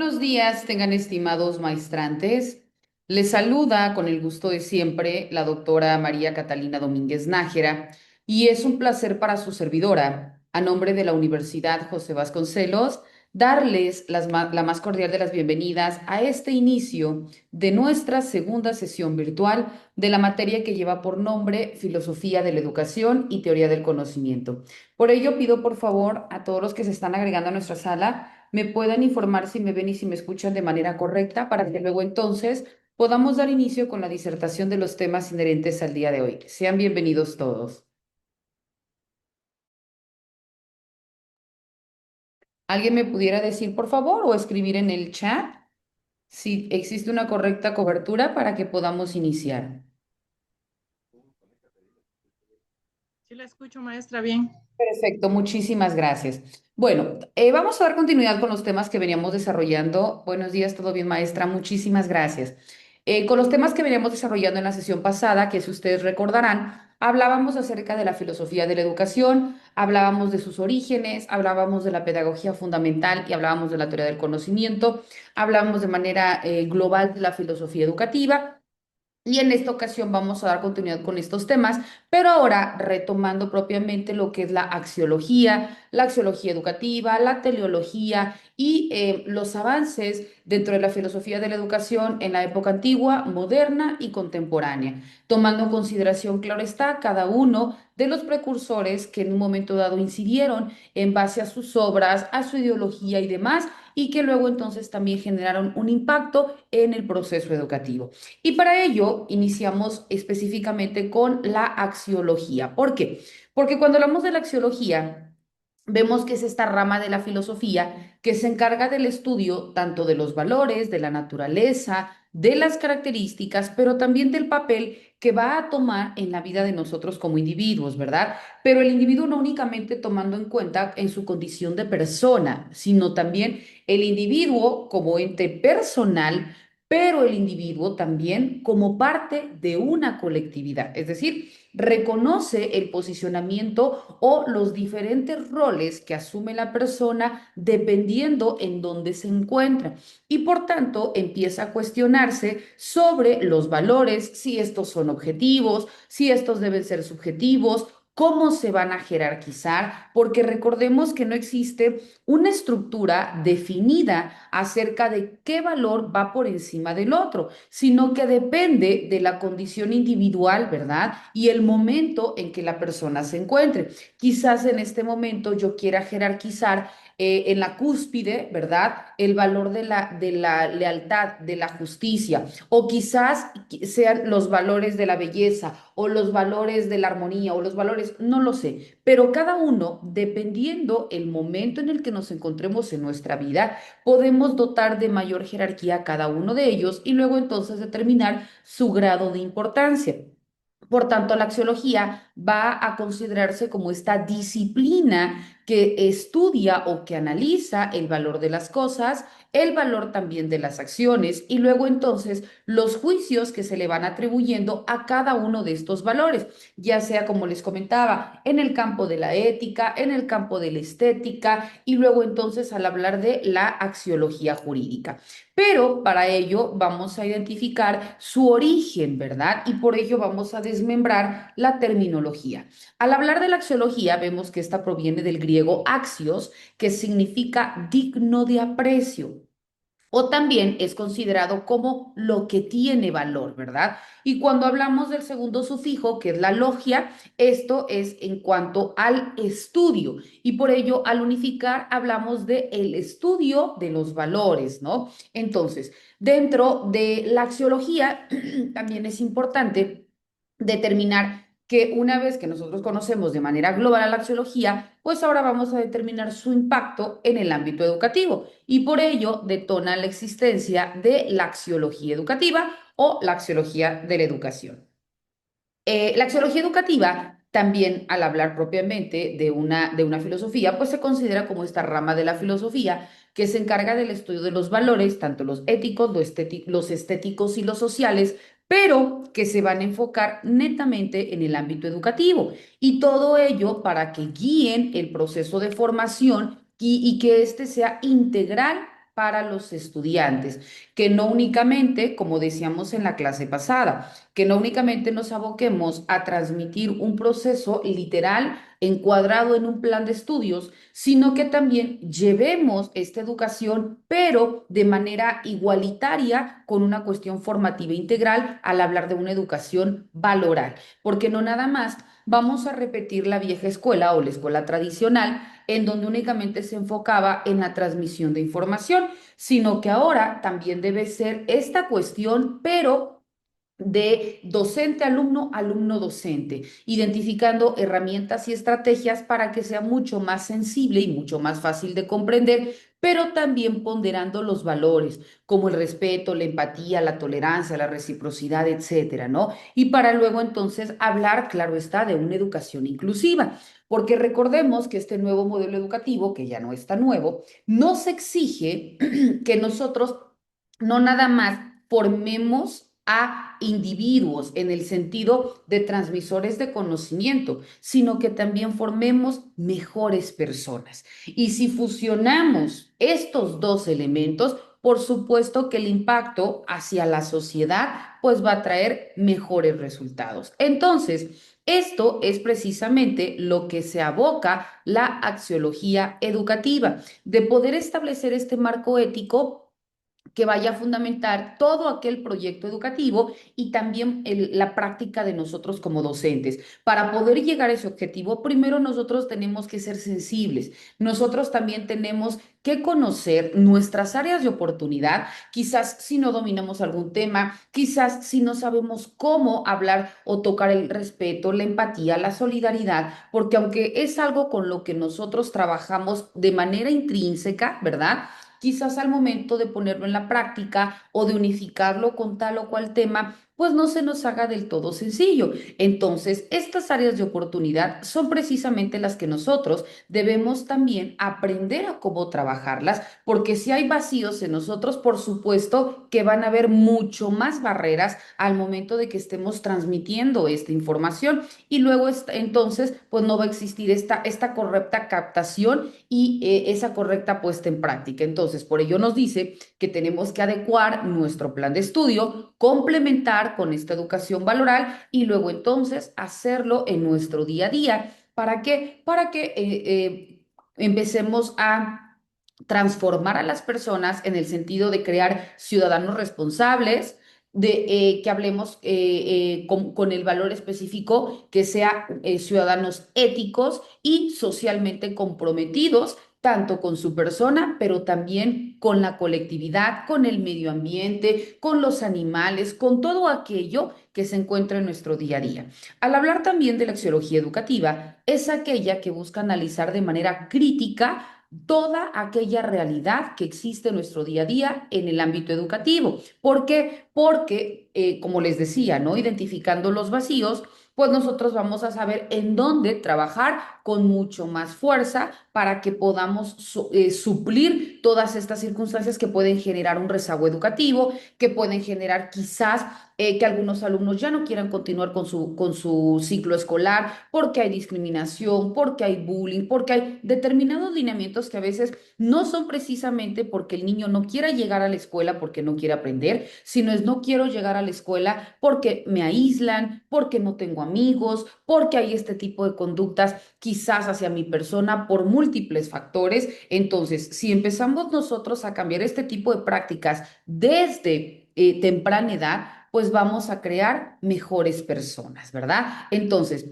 Buenos días, tengan estimados maestrantes. Les saluda con el gusto de siempre la doctora María Catalina Domínguez Nájera y es un placer para su servidora, a nombre de la Universidad José Vasconcelos, darles la más cordial de las bienvenidas a este inicio de nuestra segunda sesión virtual de la materia que lleva por nombre Filosofía de la Educación y Teoría del Conocimiento. Por ello, pido por favor a todos los que se están agregando a nuestra sala me puedan informar si me ven y si me escuchan de manera correcta para que luego entonces podamos dar inicio con la disertación de los temas inherentes al día de hoy. Sean bienvenidos todos. ¿Alguien me pudiera decir, por favor, o escribir en el chat si existe una correcta cobertura para que podamos iniciar? Sí la escucho, maestra, bien. Perfecto, muchísimas gracias. Bueno, vamos a dar continuidad con los temas que veníamos desarrollando. Buenos días, ¿todo bien, maestra? Muchísimas gracias. Con los temas que veníamos desarrollando en la sesión pasada, que si ustedes recordarán, hablábamos acerca de la filosofía de la educación, hablábamos de sus orígenes, hablábamos de la pedagogía fundamental y hablábamos de la teoría del conocimiento, hablábamos de manera global de la filosofía educativa. Y en esta ocasión vamos a dar continuidad con estos temas, pero ahora retomando propiamente lo que es la axiología educativa, la teleología y los avances dentro de la filosofía de la educación en la época antigua, moderna y contemporánea, tomando en consideración, claro está, cada uno de los precursores que en un momento dado incidieron en base a sus obras, a su ideología y demás, y que luego entonces también generaron un impacto en el proceso educativo. Y para ello iniciamos específicamente con la axiología. ¿Por qué? Porque cuando hablamos de la axiología, vemos que es esta rama de la filosofía que se encarga del estudio tanto de los valores, de la naturaleza, de las características, pero también del papel que va a tomar en la vida de nosotros como individuos, ¿verdad? Pero el individuo no únicamente tomando en cuenta en su condición de persona, sino también el individuo como ente personal, pero el individuo también como parte de una colectividad, es decir, reconoce el posicionamiento o los diferentes roles que asume la persona dependiendo en dónde se encuentra y por tanto empieza a cuestionarse sobre los valores, si estos son objetivos, si estos deben ser subjetivos, cómo se van a jerarquizar, porque recordemos que no existe una estructura definida acerca de qué valor va por encima del otro, sino que depende de la condición individual, ¿verdad? Y el momento en que la persona se encuentre. Quizás en este momento yo quiera jerarquizar en la cúspide, ¿verdad? El valor de la lealtad, de la justicia, o quizás sean los valores de la belleza, o los valores de la armonía, o los valores, no lo sé, pero cada uno, dependiendo el momento en el que nos encontremos en nuestra vida, podemos dotar de mayor jerarquía a cada uno de ellos y luego entonces determinar su grado de importancia. Por tanto, la axiología va a considerarse como esta disciplina que estudia o que analiza el valor de las cosas, el valor también de las acciones y luego entonces los juicios que se le van atribuyendo a cada uno de estos valores, ya sea como les comentaba, en el campo de la ética, en el campo de la estética y luego entonces al hablar de la axiología jurídica. Pero para ello vamos a identificar su origen, ¿verdad? Y por ello vamos a desmembrar la terminología. Al hablar de la axiología, vemos que esta proviene del griego axios, que significa digno de aprecio. O también es considerado como lo que tiene valor, ¿verdad? Y cuando hablamos del segundo sufijo, que es la logia, esto es en cuanto al estudio. Y por ello, al unificar, hablamos de el estudio de los valores, ¿no? Entonces, dentro de la axiología, también es importante determinar que una vez que nosotros conocemos de manera global a la axiología, pues ahora vamos a determinar su impacto en el ámbito educativo y por ello detona la existencia de la axiología educativa o la axiología de la educación. La axiología educativa también, al hablar propiamente de una filosofía, pues se considera como esta rama de la filosofía que se encarga del estudio de los valores, tanto los éticos, los estéticos y los sociales, pero que se van a enfocar netamente en el ámbito educativo. Y todo ello para que guíen el proceso de formación y que éste sea integral para los estudiantes, que no únicamente, como decíamos en la clase pasada, que no únicamente nos aboquemos a transmitir un proceso literal encuadrado en un plan de estudios, sino que también llevemos esta educación, pero de manera igualitaria, con una cuestión formativa integral al hablar de una educación valoral, porque no nada más vamos a repetir la vieja escuela o la escuela tradicional, en donde únicamente se enfocaba en la transmisión de información, sino que ahora también debe ser esta cuestión, pero de docente alumno, alumno docente, identificando herramientas y estrategias para que sea mucho más sensible y mucho más fácil de comprender, pero también ponderando los valores como el respeto, la empatía, la tolerancia, la reciprocidad, etcétera, ¿no? Y para luego entonces hablar, claro está, de una educación inclusiva, porque recordemos que este nuevo modelo educativo, que ya no está nuevo, nos exige que nosotros no nada más formemos a individuos en el sentido de transmisores de conocimiento, sino que también formemos mejores personas. Y si fusionamos estos dos elementos, por supuesto que el impacto hacia la sociedad pues va a traer mejores resultados. Entonces, esto es precisamente lo que se aboca la axiología educativa, de poder establecer este marco ético que vaya a fundamentar todo aquel proyecto educativo y también la práctica de nosotros como docentes. Para poder llegar a ese objetivo, primero nosotros tenemos que ser sensibles. Nosotros también tenemos que conocer nuestras áreas de oportunidad, quizás si no dominamos algún tema, quizás si no sabemos cómo hablar o tocar el respeto, la empatía, la solidaridad, porque aunque es algo con lo que nosotros trabajamos de manera intrínseca, ¿verdad? Quizás al momento de ponerlo en la práctica o de unificarlo con tal o cual tema, pues no se nos haga del todo sencillo. Entonces, estas áreas de oportunidad son precisamente las que nosotros debemos también aprender a cómo trabajarlas, porque si hay vacíos en nosotros, por supuesto que van a haber mucho más barreras al momento de que estemos transmitiendo esta información y luego entonces, pues no va a existir esta correcta captación y esa correcta puesta en práctica. Entonces, por ello nos dice que tenemos que adecuar nuestro plan de estudio, complementar con esta educación valoral y luego entonces hacerlo en nuestro día a día. ¿Para qué? Para que empecemos a transformar a las personas en el sentido de crear ciudadanos responsables, de que hablemos con el valor específico que sea ciudadanos éticos y socialmente comprometidos, tanto con su persona, pero también con la colectividad, con el medio ambiente, con los animales, con todo aquello que se encuentra en nuestro día a día. Al hablar también de la axiología educativa, es aquella que busca analizar de manera crítica toda aquella realidad que existe en nuestro día a día en el ámbito educativo. ¿Por qué? Porque, como les decía, ¿no? Identificando los vacíos, pues nosotros vamos a saber en dónde trabajar con mucho más fuerza para que podamos suplir todas estas circunstancias que pueden generar un rezago educativo, que pueden generar quizás que algunos alumnos ya no quieran continuar con su ciclo escolar porque hay discriminación, porque hay bullying, porque hay determinados lineamientos que a veces no son precisamente porque el niño no quiera llegar a la escuela porque no quiere aprender, sino es no quiero llegar a la escuela porque me aíslan, porque no tengo amigos, porque hay este tipo de conductas quizás hacia mi persona por múltiples factores. Entonces, si empezamos nosotros a cambiar este tipo de prácticas desde temprana edad, pues vamos a crear mejores personas, ¿verdad? Entonces,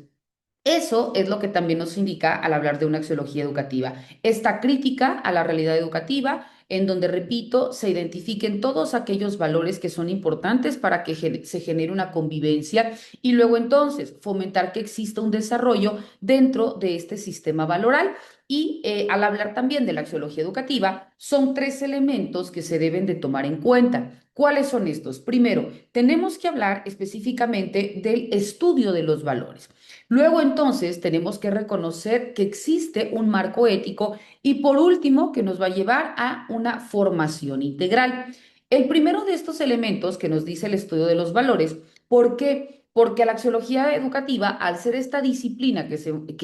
eso es lo que también nos indica al hablar de una axiología educativa. Esta crítica a la realidad educativa, en donde, repito, se identifiquen todos aquellos valores que son importantes para que se genere una convivencia y luego entonces fomentar que exista un desarrollo dentro de este sistema valoral. Y al hablar también de la axiología educativa, son tres elementos que se deben de tomar en cuenta. ¿Cuáles son estos? Primero, tenemos que hablar específicamente del estudio de los valores. Luego entonces tenemos que reconocer que existe un marco ético y por último que nos va a llevar a una formación integral. El primero de estos elementos que nos dice el estudio de los valores, ¿por qué? Porque la axiología educativa, al ser esta disciplina que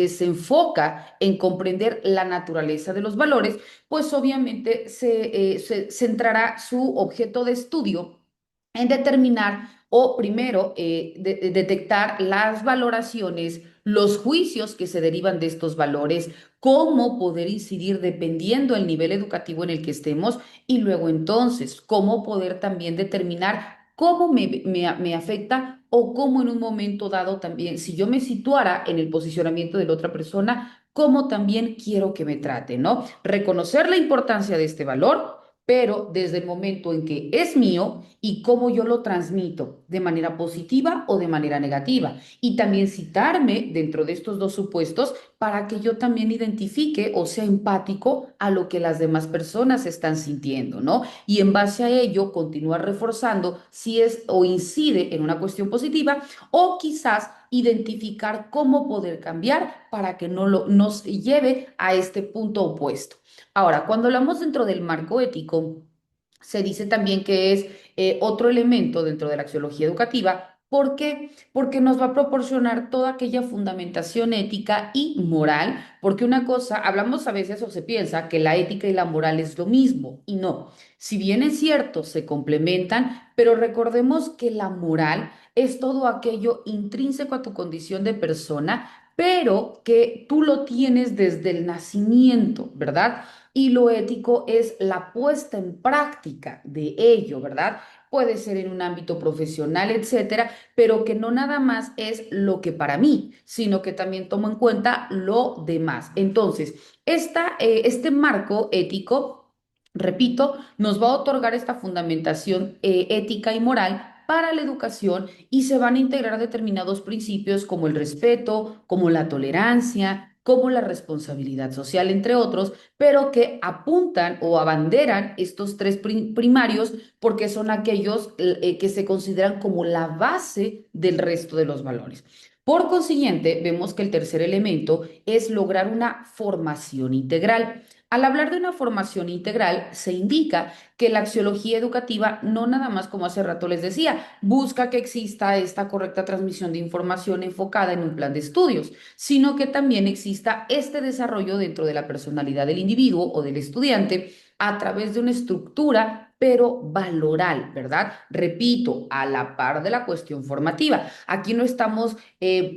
se enfoca en comprender la naturaleza de los valores, pues obviamente se centrará su objeto de estudio en determinar o primero detectar las valoraciones, los juicios que se derivan de estos valores, cómo poder incidir dependiendo del nivel educativo en el que estemos y luego entonces cómo poder también determinar cómo me afecta o cómo en un momento dado también, si yo me situara en el posicionamiento de la otra persona, cómo también quiero que me trate, ¿no? Reconocer la importancia de este valor, pero desde el momento en que es mío y cómo yo lo transmito de manera positiva o de manera negativa. Y también citarme dentro de estos dos supuestos para que yo también identifique o sea empático a lo que las demás personas están sintiendo, ¿no? Y en base a ello continuar reforzando si es o incide en una cuestión positiva o quizás identificar cómo poder cambiar para que nos lleve a este punto opuesto. Ahora, cuando hablamos dentro del marco ético, se dice también que es otro elemento dentro de la axiología educativa. ¿Por qué? Porque nos va a proporcionar toda aquella fundamentación ética y moral, porque una cosa, hablamos a veces o se piensa que la ética y la moral es lo mismo, y no. Si bien es cierto, se complementan, pero recordemos que la moral es todo aquello intrínseco a tu condición de persona, pero que tú lo tienes desde el nacimiento, ¿verdad? Y lo ético es la puesta en práctica de ello, ¿verdad? Puede ser en un ámbito profesional, etcétera, pero que no nada más es lo que para mí, sino que también tomo en cuenta lo demás. Entonces, este marco ético, repito, nos va a otorgar esta fundamentación ética y moral para la educación y se van a integrar determinados principios como el respeto, como la tolerancia, como la responsabilidad social, entre otros, pero que apuntan o abanderan estos tres primarios porque son aquellos que se consideran como la base del resto de los valores. Por consiguiente, vemos que el tercer elemento es lograr una formación integral. Al hablar de una formación integral, se indica que la axiología educativa no nada más, como hace rato les decía, busca que exista esta correcta transmisión de información enfocada en un plan de estudios, sino que también exista este desarrollo dentro de la personalidad del individuo o del estudiante a través de una estructura, pero valoral, ¿verdad? Repito, a la par de la cuestión formativa. Aquí no estamos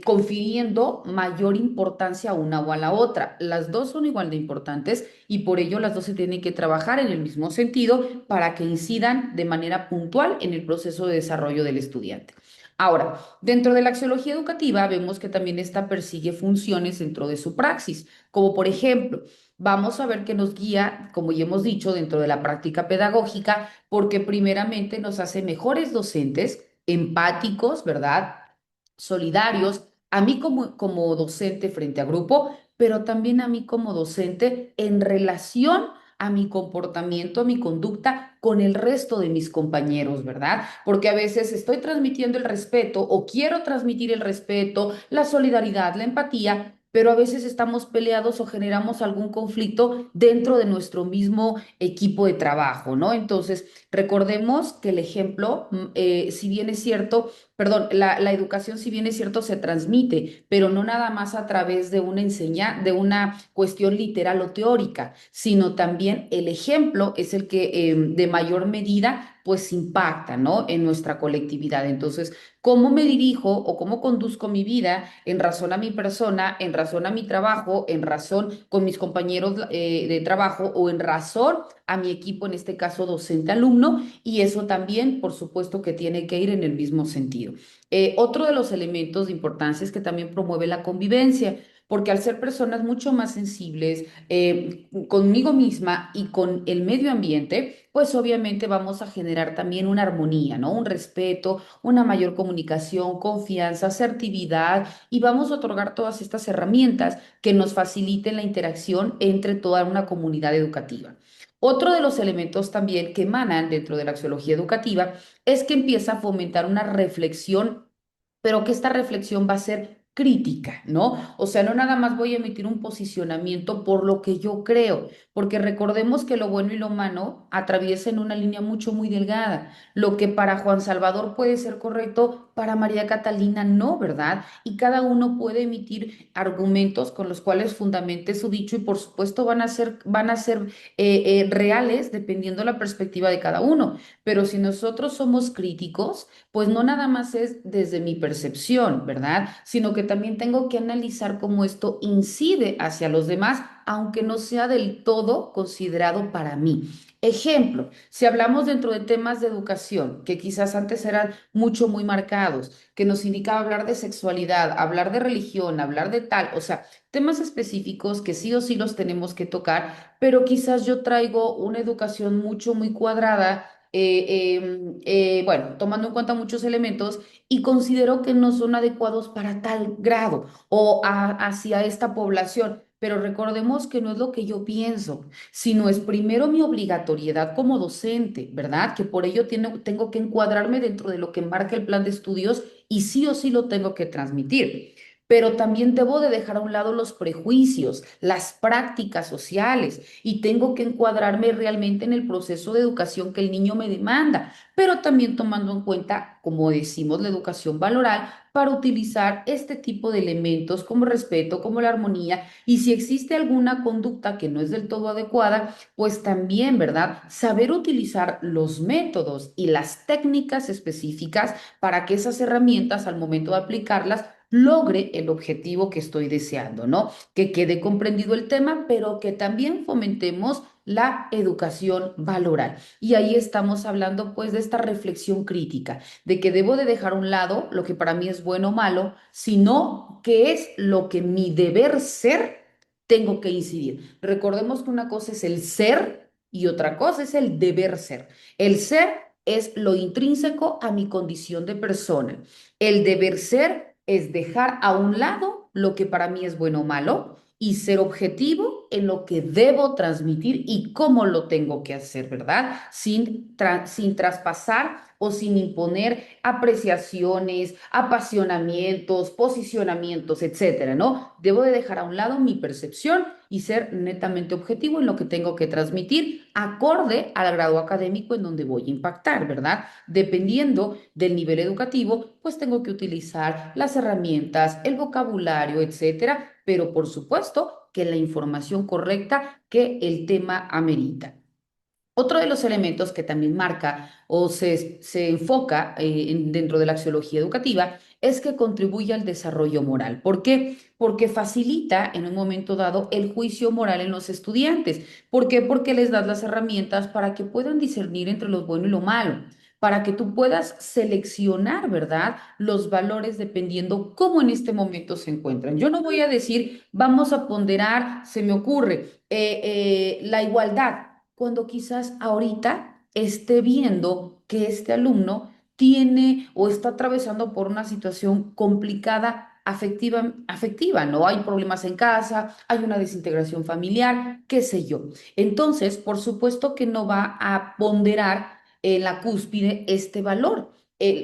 confiriendo mayor importancia a una o a la otra. Las dos son igual de importantes y por ello las dos se tienen que trabajar en el mismo sentido para que incidan de manera puntual en el proceso de desarrollo del estudiante. Ahora, dentro de la axiología educativa vemos que también esta persigue funciones dentro de su praxis, como por ejemplo, vamos a ver que nos guía, como ya hemos dicho, dentro de la práctica pedagógica, porque primeramente nos hace mejores docentes, empáticos, ¿verdad? Solidarios, a mí como docente frente a grupo, pero también a mí como docente en relación a mi comportamiento, a mi conducta con el resto de mis compañeros, ¿verdad? Porque a veces estoy transmitiendo el respeto o quiero transmitir el respeto, la solidaridad, la empatía, pero a veces estamos peleados o generamos algún conflicto dentro de nuestro mismo equipo de trabajo, ¿no? Entonces, recordemos que el ejemplo, si bien es cierto, perdón, la educación, si bien es cierto, se transmite, pero no nada más a través de de una cuestión literal o teórica, sino también el ejemplo es el que de mayor medida pues impacta, ¿no? En nuestra colectividad. Entonces, ¿cómo me dirijo o cómo conduzco mi vida en razón a mi persona, en razón a mi trabajo, en razón con mis compañeros de trabajo o en razón a mi equipo, en este caso docente-alumno? Y eso también, por supuesto, que tiene que ir en el mismo sentido. Otro de los elementos de importancia es que también promueve la convivencia, porque al ser personas mucho más sensibles conmigo misma y con el medio ambiente, pues obviamente vamos a generar también una armonía, ¿no? Un respeto, una mayor comunicación, confianza, asertividad y vamos a otorgar todas estas herramientas que nos faciliten la interacción entre toda una comunidad educativa. Otro de los elementos también que emanan dentro de la axiología educativa es que empieza a fomentar una reflexión, pero que esta reflexión va a ser crítica, ¿no? O sea, no nada más voy a emitir un posicionamiento por lo que yo creo, porque recordemos que lo bueno y lo malo atraviesan una línea muy delgada. Lo que para Juan Salvador puede ser correcto, para María Catalina no, ¿verdad? Y cada uno puede emitir argumentos con los cuales fundamente su dicho y por supuesto van a ser reales dependiendo la perspectiva de cada uno. Pero si nosotros somos críticos, pues no nada más es desde mi percepción, ¿verdad? Sino que también tengo que analizar cómo esto incide hacia los demás, aunque no sea del todo considerado para mí. Ejemplo, si hablamos dentro de temas de educación, que quizás antes eran mucho, muy marcados, que nos indicaba hablar de sexualidad, hablar de religión, hablar de tal, o sea, temas específicos que sí o sí los tenemos que tocar, pero quizás yo traigo una educación mucho, muy cuadrada, bueno, tomando en cuenta muchos elementos y considero que no son adecuados para tal grado o hacia esta población. Pero recordemos que no es lo que yo pienso, sino es primero mi obligatoriedad como docente, ¿verdad? Que por ello tengo que encuadrarme dentro de lo que marca el plan de estudios y sí o sí lo tengo que transmitir. Pero también debo de dejar a un lado los prejuicios, las prácticas sociales y tengo que encuadrarme realmente en el proceso de educación que el niño me demanda, pero también tomando en cuenta, como decimos, la educación valoral para utilizar este tipo de elementos como respeto, como la armonía y si existe alguna conducta que no es del todo adecuada, pues también, ¿verdad? Saber utilizar los métodos y las técnicas específicas para que esas herramientas al momento de aplicarlas logre el objetivo que estoy deseando, ¿no? Que quede comprendido el tema, pero que también fomentemos la educación valoral. Y ahí estamos hablando pues de esta reflexión crítica, de que debo de dejar a un lado lo que para mí es bueno o malo, sino que es lo que mi deber ser tengo que incidir. Recordemos que una cosa es el ser y otra cosa es el deber ser. El ser es lo intrínseco a mi condición de persona. El deber ser es dejar a un lado lo que para mí es bueno o malo y ser objetivo en lo que debo transmitir y cómo lo tengo que hacer, ¿verdad? Sin traspasar o sin imponer apreciaciones, apasionamientos, posicionamientos, etcétera, ¿no? Debo de dejar a un lado mi percepción y ser netamente objetivo en lo que tengo que transmitir, acorde al grado académico en donde voy a impactar, ¿verdad? Dependiendo del nivel educativo, pues tengo que utilizar las herramientas, el vocabulario, etcétera, pero por supuesto que la información correcta que el tema amerita. Otro de los elementos que también marca o se enfoca dentro de la axiología educativa es que contribuye al desarrollo moral. ¿Por qué? Porque facilita en un momento dado el juicio moral en los estudiantes. ¿Por qué? Porque les das las herramientas para que puedan discernir entre lo bueno y lo malo, para que tú puedas seleccionar, ¿verdad? Los valores dependiendo cómo en este momento se encuentran. Yo no voy a decir, vamos a ponderar, se me ocurre, la igualdad cuando quizás ahorita esté viendo que este alumno tiene o está atravesando por una situación complicada afectiva, ¿no? Hay problemas en casa, hay una desintegración familiar, qué sé yo. Entonces, por supuesto que no va a ponderar en la cúspide este valor.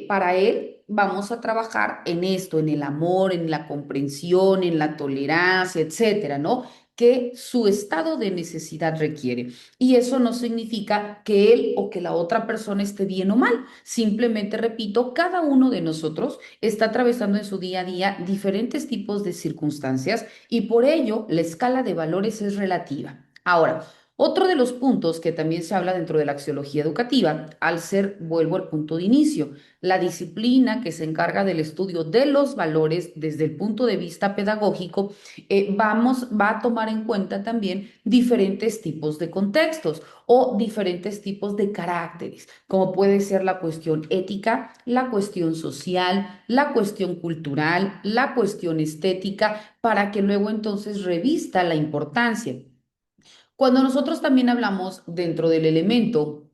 Para él, vamos a trabajar en esto, en el amor, en la comprensión, en la tolerancia, etcétera, ¿no? Que su estado de necesidad requiere. Y eso no significa que él o que la otra persona esté bien o mal. Simplemente, repito, cada uno de nosotros está atravesando en su día a día diferentes tipos de circunstancias y por ello la escala de valores es relativa. Ahora, otro de los puntos que también se habla dentro de la axiología educativa, al ser, vuelvo al punto de inicio, la disciplina que se encarga del estudio de los valores desde el punto de vista pedagógico, va a tomar en cuenta también diferentes tipos de contextos o diferentes tipos de caracteres, como puede ser la cuestión ética, la cuestión social, la cuestión cultural, la cuestión estética, para que luego entonces revista la importancia. Cuando nosotros también hablamos dentro del elemento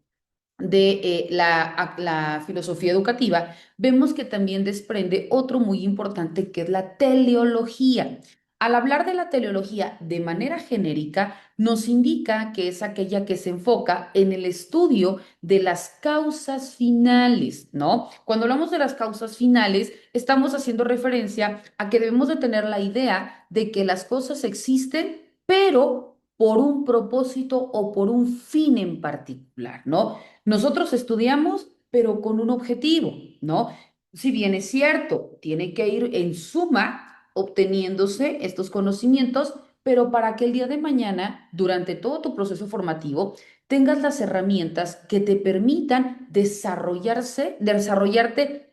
de la filosofía educativa, vemos que también desprende otro muy importante que es la teleología. Al hablar de la teleología de manera genérica, nos indica que es aquella que se enfoca en el estudio de las causas finales, ¿no? Cuando hablamos de las causas finales, estamos haciendo referencia a que debemos de tener la idea de que las cosas existen, pero por un propósito o por un fin en particular, ¿no? Nosotros estudiamos, pero con un objetivo, ¿no? Si bien es cierto, tiene que ir en suma obteniéndose estos conocimientos, pero para que el día de mañana, durante todo tu proceso formativo, tengas las herramientas que te permitan desarrollarte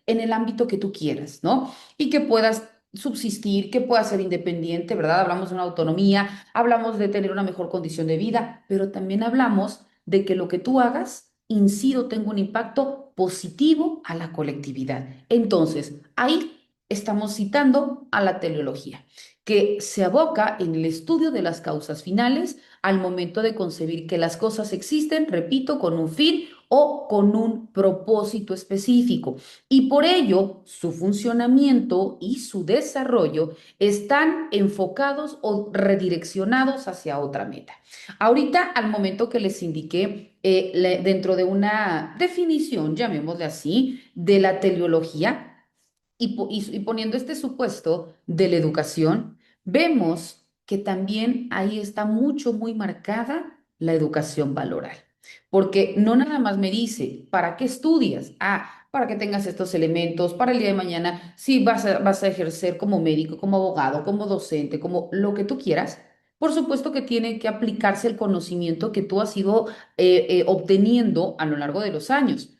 en el ámbito que tú quieras, ¿no? Y que puedas subsistir, que puedas ser independiente, ¿verdad? Hablamos de una autonomía, hablamos de tener una mejor condición de vida, pero también hablamos de que lo que tú hagas incide o tenga un impacto positivo a la colectividad. Entonces, ahí estamos citando a la teleología, que se aboca en el estudio de las causas finales al momento de concebir que las cosas existen, repito, con un fin o con un propósito específico. Y por ello, su funcionamiento y su desarrollo están enfocados o redireccionados hacia otra meta. Ahorita, al momento que les indiqué, dentro de una definición, llamémosle así, de la teleología y poniendo este supuesto de la educación, vemos que también ahí está mucho, muy marcada la educación valoral. Porque no nada más me dice, ¿para qué estudias? Ah, para que tengas estos elementos, para el día de mañana, si vas a ejercer como médico, como abogado, como docente, como lo que tú quieras. Por supuesto que tiene que aplicarse el conocimiento que tú has ido obteniendo a lo largo de los años.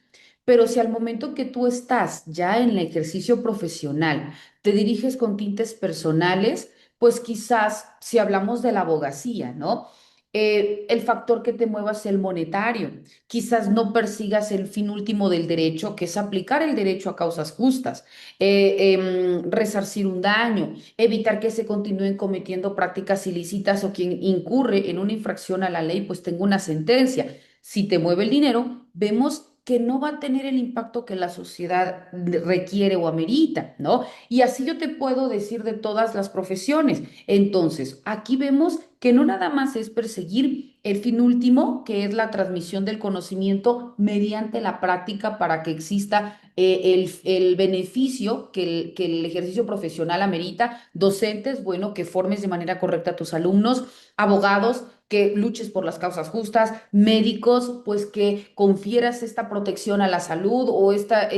Pero si al momento que tú estás ya en el ejercicio profesional, te diriges con tintes personales, pues quizás si hablamos de la abogacía, ¿no? El factor que te mueva es el monetario. Quizás no persigas el fin último del derecho, que es aplicar el derecho a causas justas, resarcir un daño, evitar que se continúen cometiendo prácticas ilícitas o quien incurre en una infracción a la ley, pues tenga una sentencia. Si te mueve el dinero, vemos que no va a tener el impacto que la sociedad requiere o amerita, ¿no? Y así yo te puedo decir de todas las profesiones. Entonces, aquí vemos que no nada más es perseguir el fin último, que es la transmisión del conocimiento mediante la práctica para que exista el beneficio que el ejercicio profesional amerita, docentes, bueno, que formes de manera correcta a tus alumnos, abogados, que luches por las causas justas, médicos, pues que confieras esta protección a la salud o esta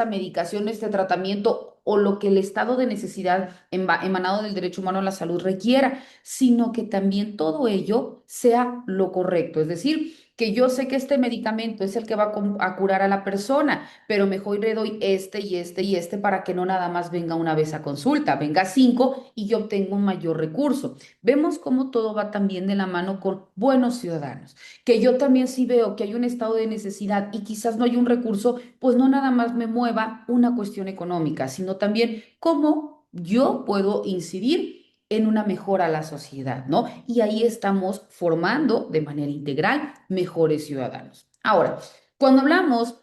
medicación, este tratamiento o lo que el estado de necesidad emanado del derecho humano a la salud requiera, sino que también todo ello sea lo correcto. Es decir, que yo sé que este medicamento es el que va a curar a la persona, pero mejor le doy este y este y este para que no nada más venga una vez a consulta, venga cinco y yo obtengo un mayor recurso. Vemos cómo todo va también de la mano con buenos ciudadanos, que yo también sí veo que hay un estado de necesidad y quizás no hay un recurso, pues no nada más me mueva una cuestión económica, sino también cómo yo puedo incidir en una mejora a la sociedad, ¿no? Y ahí estamos formando de manera integral mejores ciudadanos. Ahora, cuando hablamos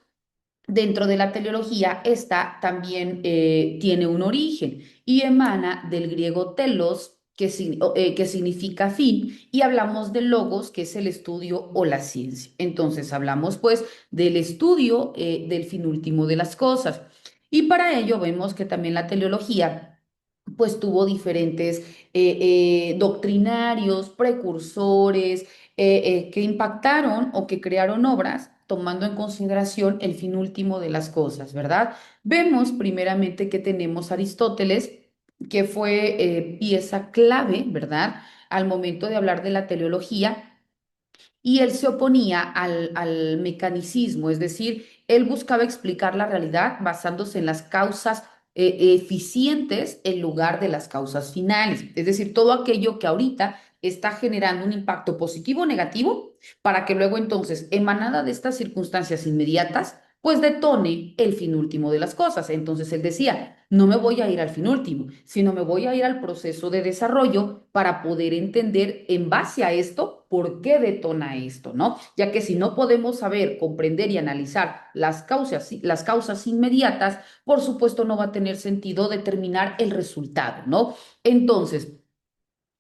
dentro de la teleología, esta también tiene un origen y emana del griego telos, que significa fin, y hablamos de logos, que es el estudio o la ciencia. Entonces, hablamos pues del estudio del fin último de las cosas. Y para ello vemos que también la teleología pues tuvo diferentes doctrinarios, precursores, que impactaron o que crearon obras tomando en consideración el fin último de las cosas, ¿verdad? Vemos primeramente que tenemos Aristóteles, que fue pieza clave, ¿verdad? Al momento de hablar de la teleología, y él se oponía al mecanicismo, es decir, él buscaba explicar la realidad basándose en las causas eficientes en lugar de las causas finales, es decir, todo aquello que ahorita está generando un impacto positivo o negativo, para que luego entonces, emanada de estas circunstancias inmediatas, pues detone el fin último de las cosas. Entonces él decía, no me voy a ir al fin último, sino me voy a ir al proceso de desarrollo para poder entender en base a esto por qué detona esto, ¿no? Ya que si no podemos saber, comprender y analizar las causas inmediatas, por supuesto no va a tener sentido determinar el resultado, ¿no? Entonces,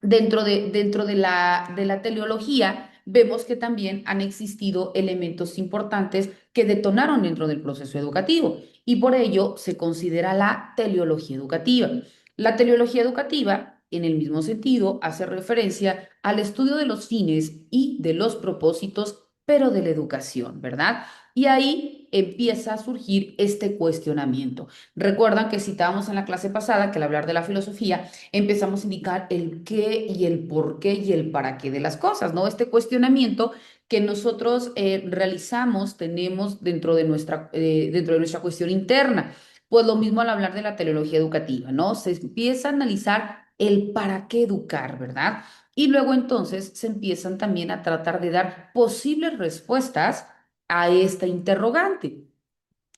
dentro de la teleología, vemos que también han existido elementos importantes que detonaron dentro del proceso educativo y por ello se considera la teleología educativa. La teleología educativa, en el mismo sentido, hace referencia al estudio de los fines y de los propósitos, pero de la educación, ¿verdad? Y ahí empieza a surgir este cuestionamiento. Recuerdan que citábamos en la clase pasada que al hablar de la filosofía empezamos a indicar el qué y el por qué y el para qué de las cosas, ¿no? Este cuestionamiento que nosotros realizamos, tenemos dentro de nuestra cuestión interna. Pues lo mismo al hablar de la teleología educativa, ¿no? Se empieza a analizar el para qué educar, ¿verdad? Y luego entonces se empiezan también a tratar de dar posibles respuestas a esta interrogante.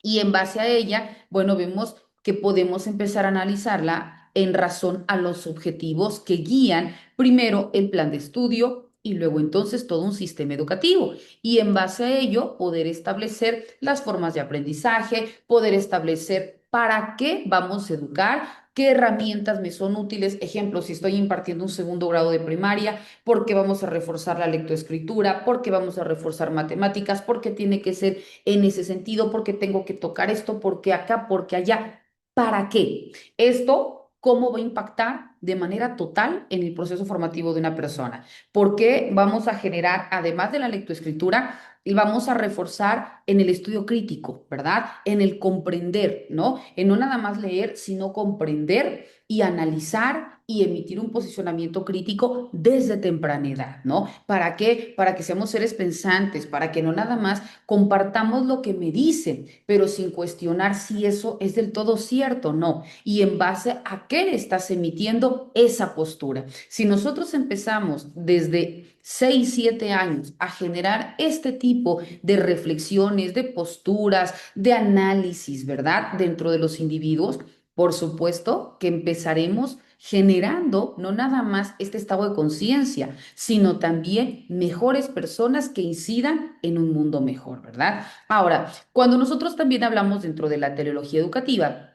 Y en base a ella, bueno, vemos que podemos empezar a analizarla en razón a los objetivos que guían primero el plan de estudio y luego entonces todo un sistema educativo. Y en base a ello, poder establecer las formas de aprendizaje, poder establecer para qué vamos a educar, qué herramientas me son útiles. Ejemplo, si estoy impartiendo un segundo grado de primaria, ¿por qué vamos a reforzar la lectoescritura? ¿Por qué vamos a reforzar matemáticas? ¿Por qué tiene que ser en ese sentido? ¿Por qué tengo que tocar esto? ¿Por qué acá? ¿Por qué allá? ¿Para qué? Esto, ¿cómo va a impactar de manera total en el proceso formativo de una persona? Porque vamos a generar, además de la lectoescritura, y vamos a reforzar en el estudio crítico, ¿verdad? En el comprender, ¿no? En no nada más leer, sino comprender y analizar y emitir un posicionamiento crítico desde temprana edad, ¿no? ¿Para qué? Para que seamos seres pensantes, para que no nada más compartamos lo que me dicen, pero sin cuestionar si eso es del todo cierto o no. Y en base a qué le estás emitiendo esa postura. Si nosotros empezamos desde 6 7 años a generar este tipo de reflexiones, de posturas, de análisis, ¿verdad? Dentro de los individuos, por supuesto que empezaremos generando no nada más este estado de conciencia, sino también mejores personas que incidan en un mundo mejor, ¿verdad? Ahora, cuando nosotros también hablamos dentro de la teleología educativa,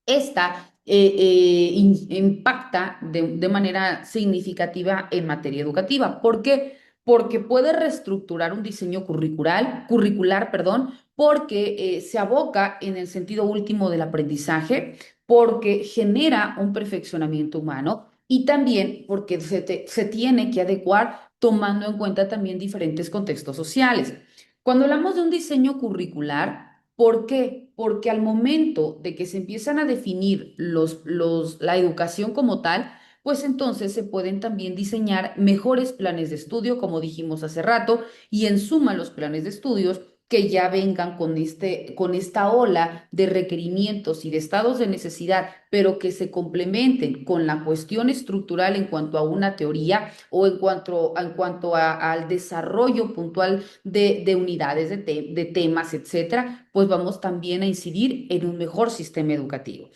esta impacta de manera significativa en materia educativa. ¿Por qué? Porque puede reestructurar un diseño curricular, perdón, porque se aboca en el sentido último del aprendizaje, porque genera un perfeccionamiento humano y también porque se tiene que adecuar tomando en cuenta también diferentes contextos sociales. Cuando hablamos de un diseño curricular, ¿por qué? Porque al momento de que se empiezan a definir la educación como tal, pues entonces se pueden también diseñar mejores planes de estudio, como dijimos hace rato, y en suma los planes de estudios que ya vengan con esta ola de requerimientos y de estados de necesidad, pero que se complementen con la cuestión estructural en cuanto a una teoría o al desarrollo puntual de unidades, de temas, etcétera, pues vamos también a incidir en un mejor sistema educativo.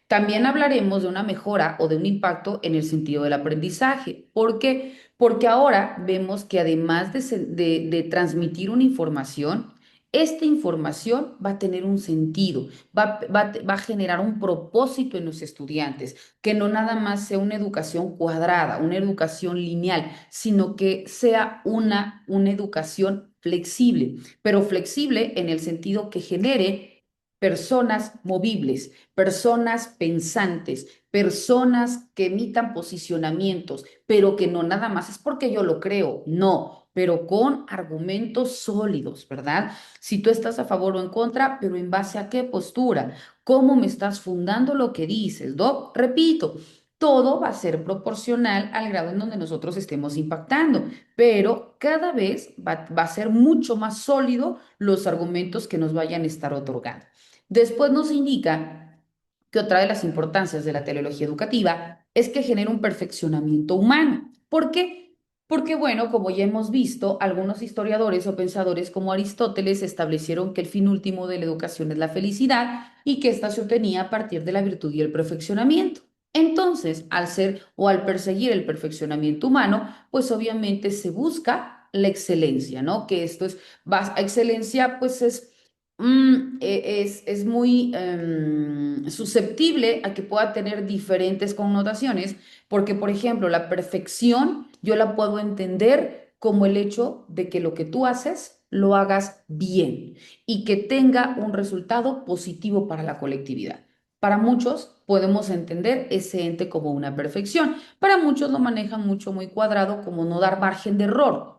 También hablaremos de una mejora o de un impacto en el sentido del aprendizaje. ¿Por qué? Porque ahora vemos que además de transmitir una información, esta información va a tener un sentido, va a generar un propósito en los estudiantes, que no nada más sea una educación cuadrada, una educación lineal, sino que sea una educación flexible, pero flexible en el sentido que genere personas movibles, personas pensantes, personas que emitan posicionamientos, pero que no nada más es porque yo lo creo, no, pero con argumentos sólidos, ¿verdad? Si tú estás a favor o en contra, pero en base a qué postura, cómo me estás fundando lo que dices, ¿no? Repito, todo va a ser proporcional al grado en donde nosotros estemos impactando, pero cada vez va a ser mucho más sólido los argumentos que nos vayan a estar otorgando. Después nos indica que otra de las importancias de la teleología educativa es que genera un perfeccionamiento humano. ¿Por qué? Porque, bueno, como ya hemos visto, algunos historiadores o pensadores como Aristóteles establecieron que el fin último de la educación es la felicidad y que ésta se obtenía a partir de la virtud y el perfeccionamiento. Entonces, al ser o al perseguir el perfeccionamiento humano, pues obviamente se busca la excelencia, ¿no? Que esto es, excelencia, pues es muy susceptible a que pueda tener diferentes connotaciones, porque, por ejemplo, la perfección yo la puedo entender como el hecho de que lo que tú haces lo hagas bien y que tenga un resultado positivo para la colectividad. Para muchos podemos entender ese ente como una perfección. Para muchos lo manejan mucho muy cuadrado como no dar margen de error.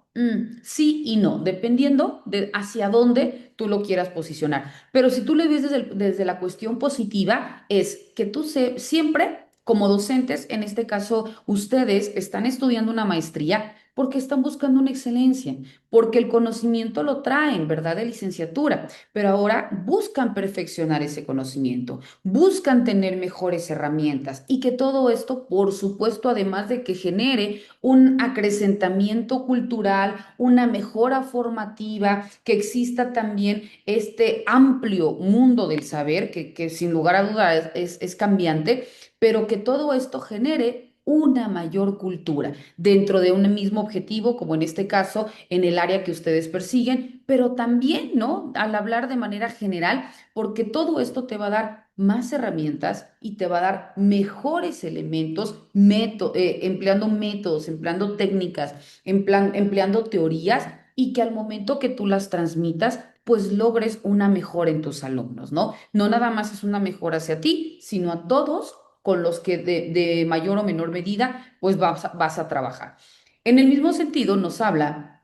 Sí y no, dependiendo de hacia dónde tú lo quieras posicionar. Pero si tú le ves desde la cuestión positiva, es que siempre, como docentes, en este caso, ustedes están estudiando una maestría porque están buscando una excelencia, porque el conocimiento lo traen, ¿verdad? De licenciatura, pero ahora buscan perfeccionar ese conocimiento, buscan tener mejores herramientas y que todo esto, por supuesto, además de que genere un acrecentamiento cultural, una mejora formativa, que exista también este amplio mundo del saber, que sin lugar a dudas es cambiante, pero que todo esto genere una mayor cultura dentro de un mismo objetivo, como en este caso, en el área que ustedes persiguen, pero también, ¿no? Al hablar de manera general, porque todo esto te va a dar más herramientas y te va a dar mejores elementos, empleando métodos, empleando técnicas, empleando teorías y que al momento que tú las transmitas, pues logres una mejora en tus alumnos, ¿no? No nada más es una mejora hacia ti, sino a todos con los que de mayor o menor medida, pues vas a trabajar. En el mismo sentido, nos habla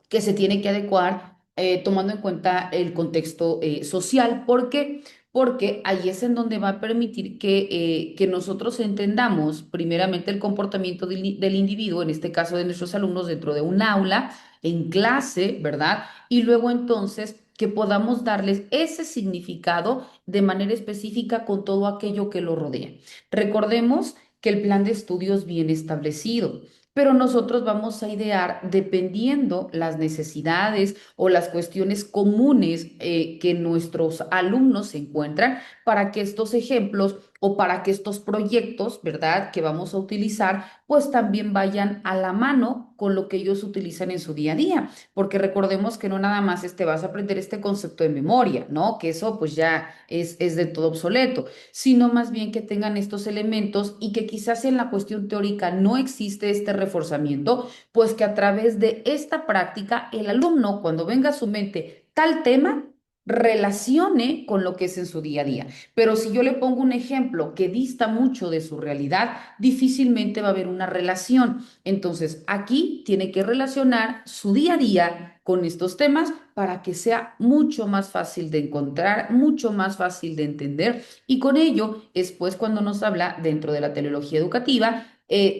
que se tiene que adecuar tomando en cuenta el contexto social. ¿Por qué? Porque ahí es en donde va a permitir que nosotros entendamos primeramente el comportamiento del individuo, en este caso de nuestros alumnos, dentro de un aula, en clase, ¿verdad? Y luego entonces que podamos darles ese significado de manera específica con todo aquello que lo rodea. Recordemos que el plan de estudios bien establecido, pero nosotros vamos a idear dependiendo las necesidades o las cuestiones comunes que nuestros alumnos se encuentran para que estos ejemplos o para que estos proyectos, ¿verdad?, que vamos a utilizar, pues también vayan a la mano con lo que ellos utilizan en su día a día, porque recordemos que no nada más vas a aprender este concepto de memoria, ¿no? Que eso pues ya es de todo obsoleto, sino más bien que tengan estos elementos y que quizás en la cuestión teórica no existe este reforzamiento, pues que a través de esta práctica el alumno, cuando venga a su mente tal tema, relacione con lo que es en su día a día. Pero si yo le pongo un ejemplo que dista mucho de su realidad, difícilmente va a haber una relación. Entonces, aquí tiene que relacionar su día a día con estos temas para que sea mucho más fácil de encontrar, mucho más fácil de entender y con ello es pues cuando nos habla dentro de la teleología educativa,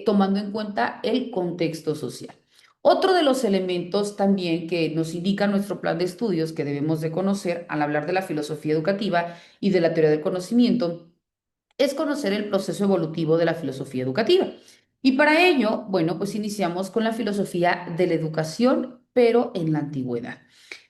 tomando en cuenta el contexto social. Otro de los elementos también que nos indica nuestro plan de estudios que debemos de conocer al hablar de la filosofía educativa y de la teoría del conocimiento es conocer el proceso evolutivo de la filosofía educativa. Y para ello, bueno, pues iniciamos con la filosofía de la educación, pero en la antigüedad.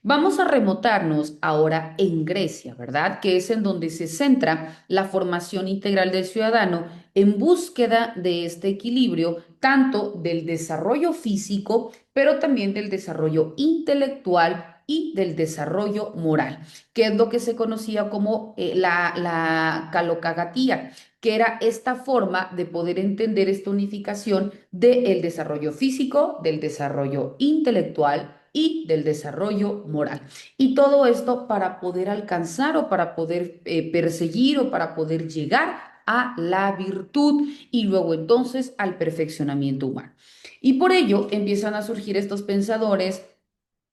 Vamos a remontarnos ahora en Grecia, ¿verdad? Que es en donde se centra la formación integral del ciudadano en búsqueda de este equilibrio, tanto del desarrollo físico, pero también del desarrollo intelectual y del desarrollo moral, que es lo que se conocía como la calocagatía, que era esta forma de poder entender esta unificación del desarrollo físico, del desarrollo intelectual y del desarrollo moral. Y todo esto para poder alcanzar o para poder perseguir o para poder llegar a la virtud y luego entonces al perfeccionamiento humano. Y por ello empiezan a surgir estos pensadores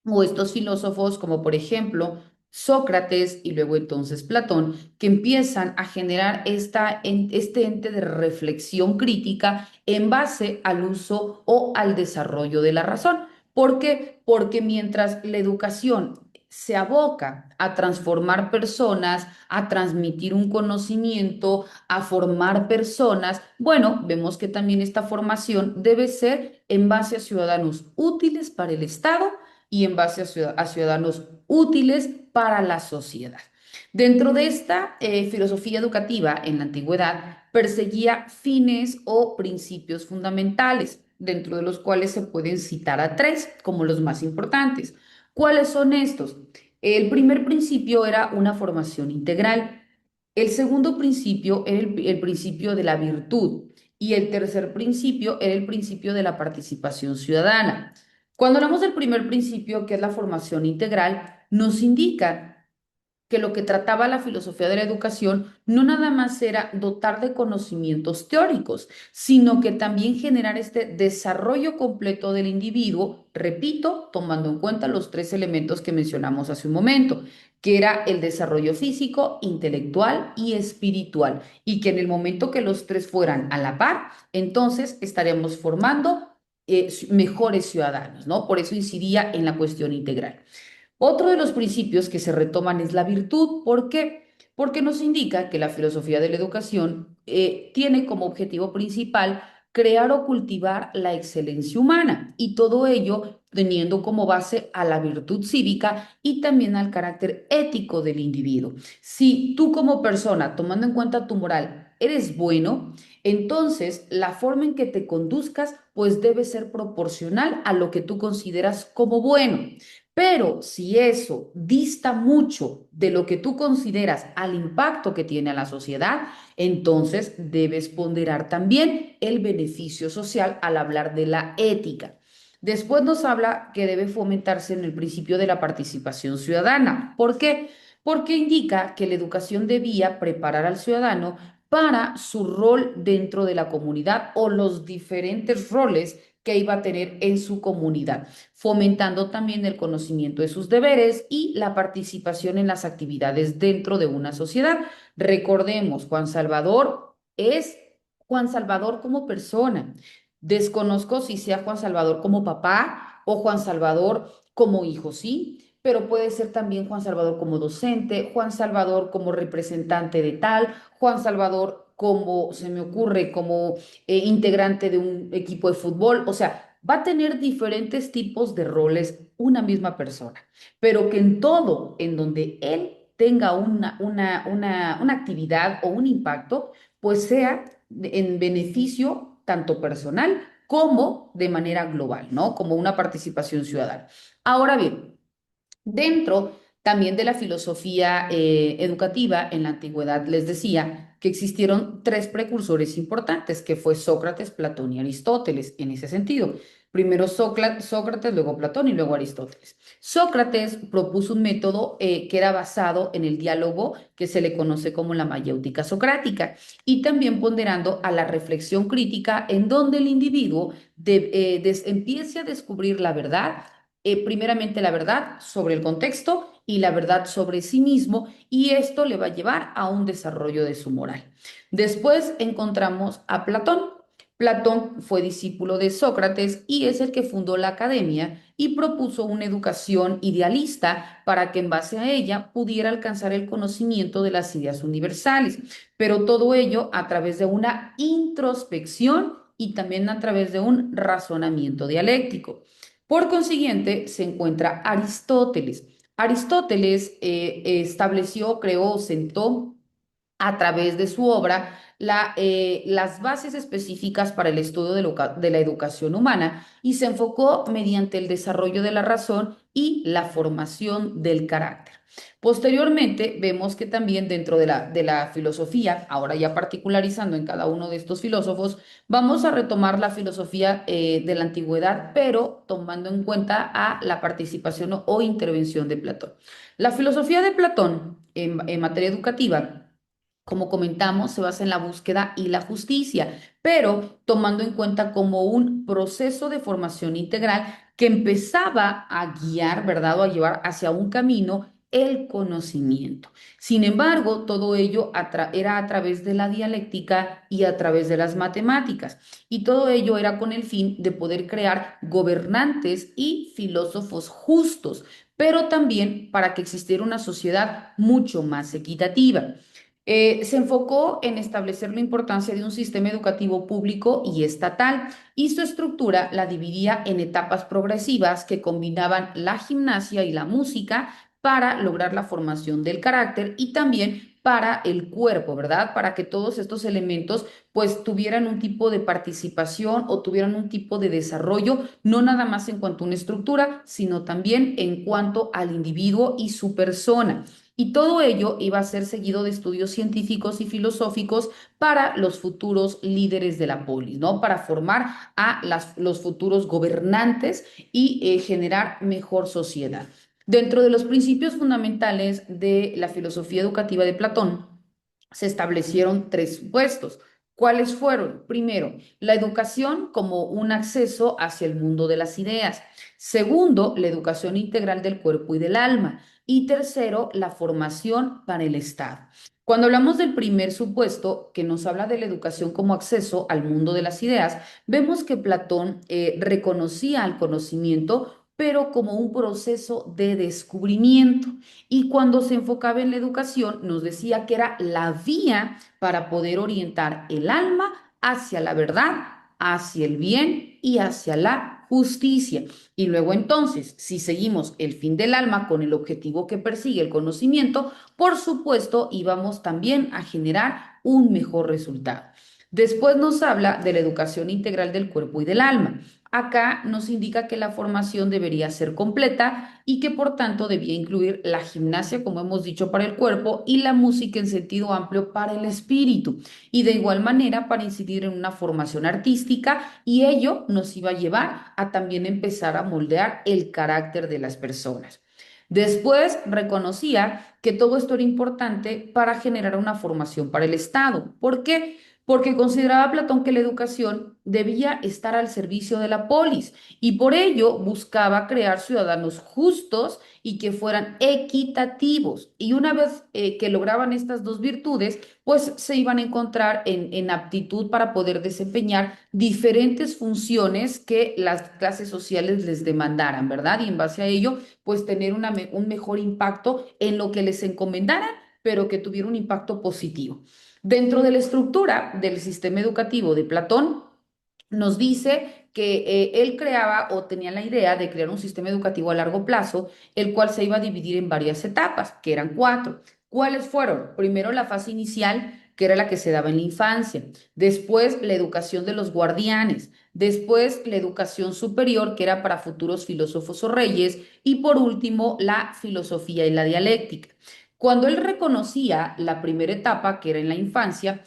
o estos filósofos como por ejemplo Sócrates y luego entonces Platón, que empiezan a generar este ente de reflexión crítica en base al uso o al desarrollo de la razón. ¿Por qué? Porque mientras la educación se aboca a transformar personas, a transmitir un conocimiento, a formar personas, bueno, vemos que también esta formación debe ser en base a ciudadanos útiles para el Estado y en base a ciudadanos útiles para la sociedad. Dentro de esta filosofía educativa en la antigüedad perseguía fines o principios fundamentales, dentro de los cuales se pueden citar a tres como los más importantes. ¿Cuáles son estos? El primer principio era una formación integral. El segundo principio era el principio de la virtud. Y el tercer principio era el principio de la participación ciudadana. Cuando hablamos del primer principio, que es la formación integral, nos indica que lo que trataba la filosofía de la educación no nada más era dotar de conocimientos teóricos, sino que también generar este desarrollo completo del individuo, repito, tomando en cuenta los tres elementos que mencionamos hace un momento, que era el desarrollo físico, intelectual y espiritual, y que en el momento que los tres fueran a la par, entonces estaríamos formando mejores ciudadanos, ¿no? Por eso incidía en la cuestión integral. Otro de los principios que se retoman es la virtud. ¿Por qué? Porque nos indica que la filosofía de la educación tiene como objetivo principal crear o cultivar la excelencia humana y todo ello teniendo como base a la virtud cívica y también al carácter ético del individuo. Si tú como persona, tomando en cuenta tu moral, eres bueno, entonces la forma en que te conduzcas pues debe ser proporcional a lo que tú consideras como bueno. Pero si eso dista mucho de lo que tú consideras al impacto que tiene a la sociedad, entonces debes ponderar también el beneficio social al hablar de la ética. Después nos habla que debe fomentarse en el principio de la participación ciudadana. ¿Por qué? Porque indica que la educación debía preparar al ciudadano para su rol dentro de la comunidad o los diferentes roles que iba a tener en su comunidad, fomentando también el conocimiento de sus deberes y la participación en las actividades dentro de una sociedad. Recordemos, Juan Salvador es Juan Salvador como persona. Desconozco si sea Juan Salvador como papá o Juan Salvador como hijo, sí, pero puede ser también Juan Salvador como docente, Juan Salvador como representante de tal, Juan Salvador como, se me ocurre, como integrante de un equipo de fútbol, o sea, va a tener diferentes tipos de roles una misma persona, pero que en todo, en donde él tenga una actividad o un impacto, pues sea en beneficio tanto personal como de manera global, ¿no? Como una participación ciudadana. Ahora bien, dentro también de la filosofía educativa, en la antigüedad les decía que existieron tres precursores importantes, que fue Sócrates, Platón y Aristóteles, en ese sentido. Primero Sócrates, luego Platón y luego Aristóteles. Sócrates propuso un método que era basado en el diálogo que se le conoce como la mayéutica socrática y también ponderando a la reflexión crítica en donde el individuo empiece a descubrir la verdad, primeramente la verdad sobre el contexto y la verdad sobre sí mismo, y esto le va a llevar a un desarrollo de su moral. Después encontramos a Platón. Platón fue discípulo de Sócrates y es el que fundó la academia y propuso una educación idealista para que en base a ella pudiera alcanzar el conocimiento de las ideas universales, pero todo ello a través de una introspección y también a través de un razonamiento dialéctico. Por consiguiente, se encuentra Aristóteles. Aristóteles estableció, creó, sentó a través de su obra las bases específicas para el estudio de la educación humana y se enfocó mediante el desarrollo de la razón y la formación del carácter. Posteriormente, vemos que también dentro de la filosofía, ahora ya particularizando en cada uno de estos filósofos, vamos a retomar la filosofía de la antigüedad, pero tomando en cuenta a la participación o intervención de Platón. La filosofía de Platón en materia educativa, como comentamos, se basa en la búsqueda y la justicia, pero tomando en cuenta como un proceso de formación integral que empezaba a guiar, ¿verdad? O a llevar hacia un camino el conocimiento. Sin embargo, todo ello era a través de la dialéctica y a través de las matemáticas. Y todo ello era con el fin de poder crear gobernantes y filósofos justos, pero también para que existiera una sociedad mucho más equitativa. Se enfocó en establecer la importancia de un sistema educativo público y estatal, y su estructura la dividía en etapas progresivas que combinaban la gimnasia y la música para lograr la formación del carácter y también para el cuerpo, ¿verdad? Para que todos estos elementos pues tuvieran un tipo de participación o tuvieran un tipo de desarrollo, no nada más en cuanto a una estructura, sino también en cuanto al individuo y su persona. Y todo ello iba a ser seguido de estudios científicos y filosóficos para los futuros líderes de la polis, ¿no? Para formar a los futuros gobernantes y generar mejor sociedad. Dentro de los principios fundamentales de la filosofía educativa de Platón, se establecieron tres supuestos. ¿Cuáles fueron? Primero, la educación como un acceso hacia el mundo de las ideas. Segundo, la educación integral del cuerpo y del alma. Y tercero, la formación para el Estado. Cuando hablamos del primer supuesto, que nos habla de la educación como acceso al mundo de las ideas, vemos que Platón reconocía al conocimiento, pero como un proceso de descubrimiento. Y cuando se enfocaba en la educación, nos decía que era la vía para poder orientar el alma hacia la verdad, hacia el bien y hacia la justicia. Y luego entonces, si seguimos el fin del alma con el objetivo que persigue el conocimiento, por supuesto, íbamos también a generar un mejor resultado. Después nos habla de la educación integral del cuerpo y del alma. Acá nos indica que la formación debería ser completa y que por tanto debía incluir la gimnasia, como hemos dicho, para el cuerpo y la música en sentido amplio para el espíritu. Y de igual manera para incidir en una formación artística, y ello nos iba a llevar a también empezar a moldear el carácter de las personas. Después reconocía que todo esto era importante para generar una formación para el Estado. ¿Por qué? Porque consideraba Platón que la educación debía estar al servicio de la polis y por ello buscaba crear ciudadanos justos y que fueran equitativos. Y una vez que lograban estas dos virtudes, pues se iban a encontrar en aptitud para poder desempeñar diferentes funciones que las clases sociales les demandaran, ¿verdad? Y en base a ello, pues tener un mejor impacto en lo que les encomendaran, pero que tuviera un impacto positivo. Dentro de la estructura del sistema educativo de Platón, nos dice que él creaba o tenía la idea de crear un sistema educativo a largo plazo, el cual se iba a dividir en varias etapas, que eran cuatro. ¿Cuáles fueron? Primero la fase inicial, que era la que se daba en la infancia. Después la educación de los guardianes. Después la educación superior, que era para futuros filósofos o reyes. Y por último, la filosofía y la dialéctica. Cuando él reconocía la primera etapa, que era en la infancia,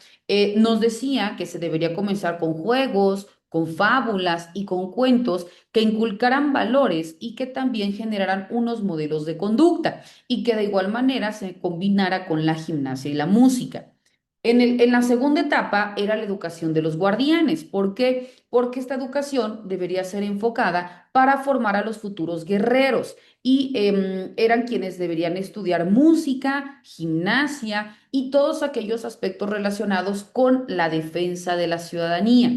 nos decía que se debería comenzar con juegos, con fábulas y con cuentos que inculcaran valores y que también generaran unos modelos de conducta y que de igual manera se combinara con la gimnasia y la música. En la segunda etapa era la educación de los guardianes. ¿Por qué? Porque esta educación debería ser enfocada para formar a los futuros guerreros y eran quienes deberían estudiar música, gimnasia y todos aquellos aspectos relacionados con la defensa de la ciudadanía.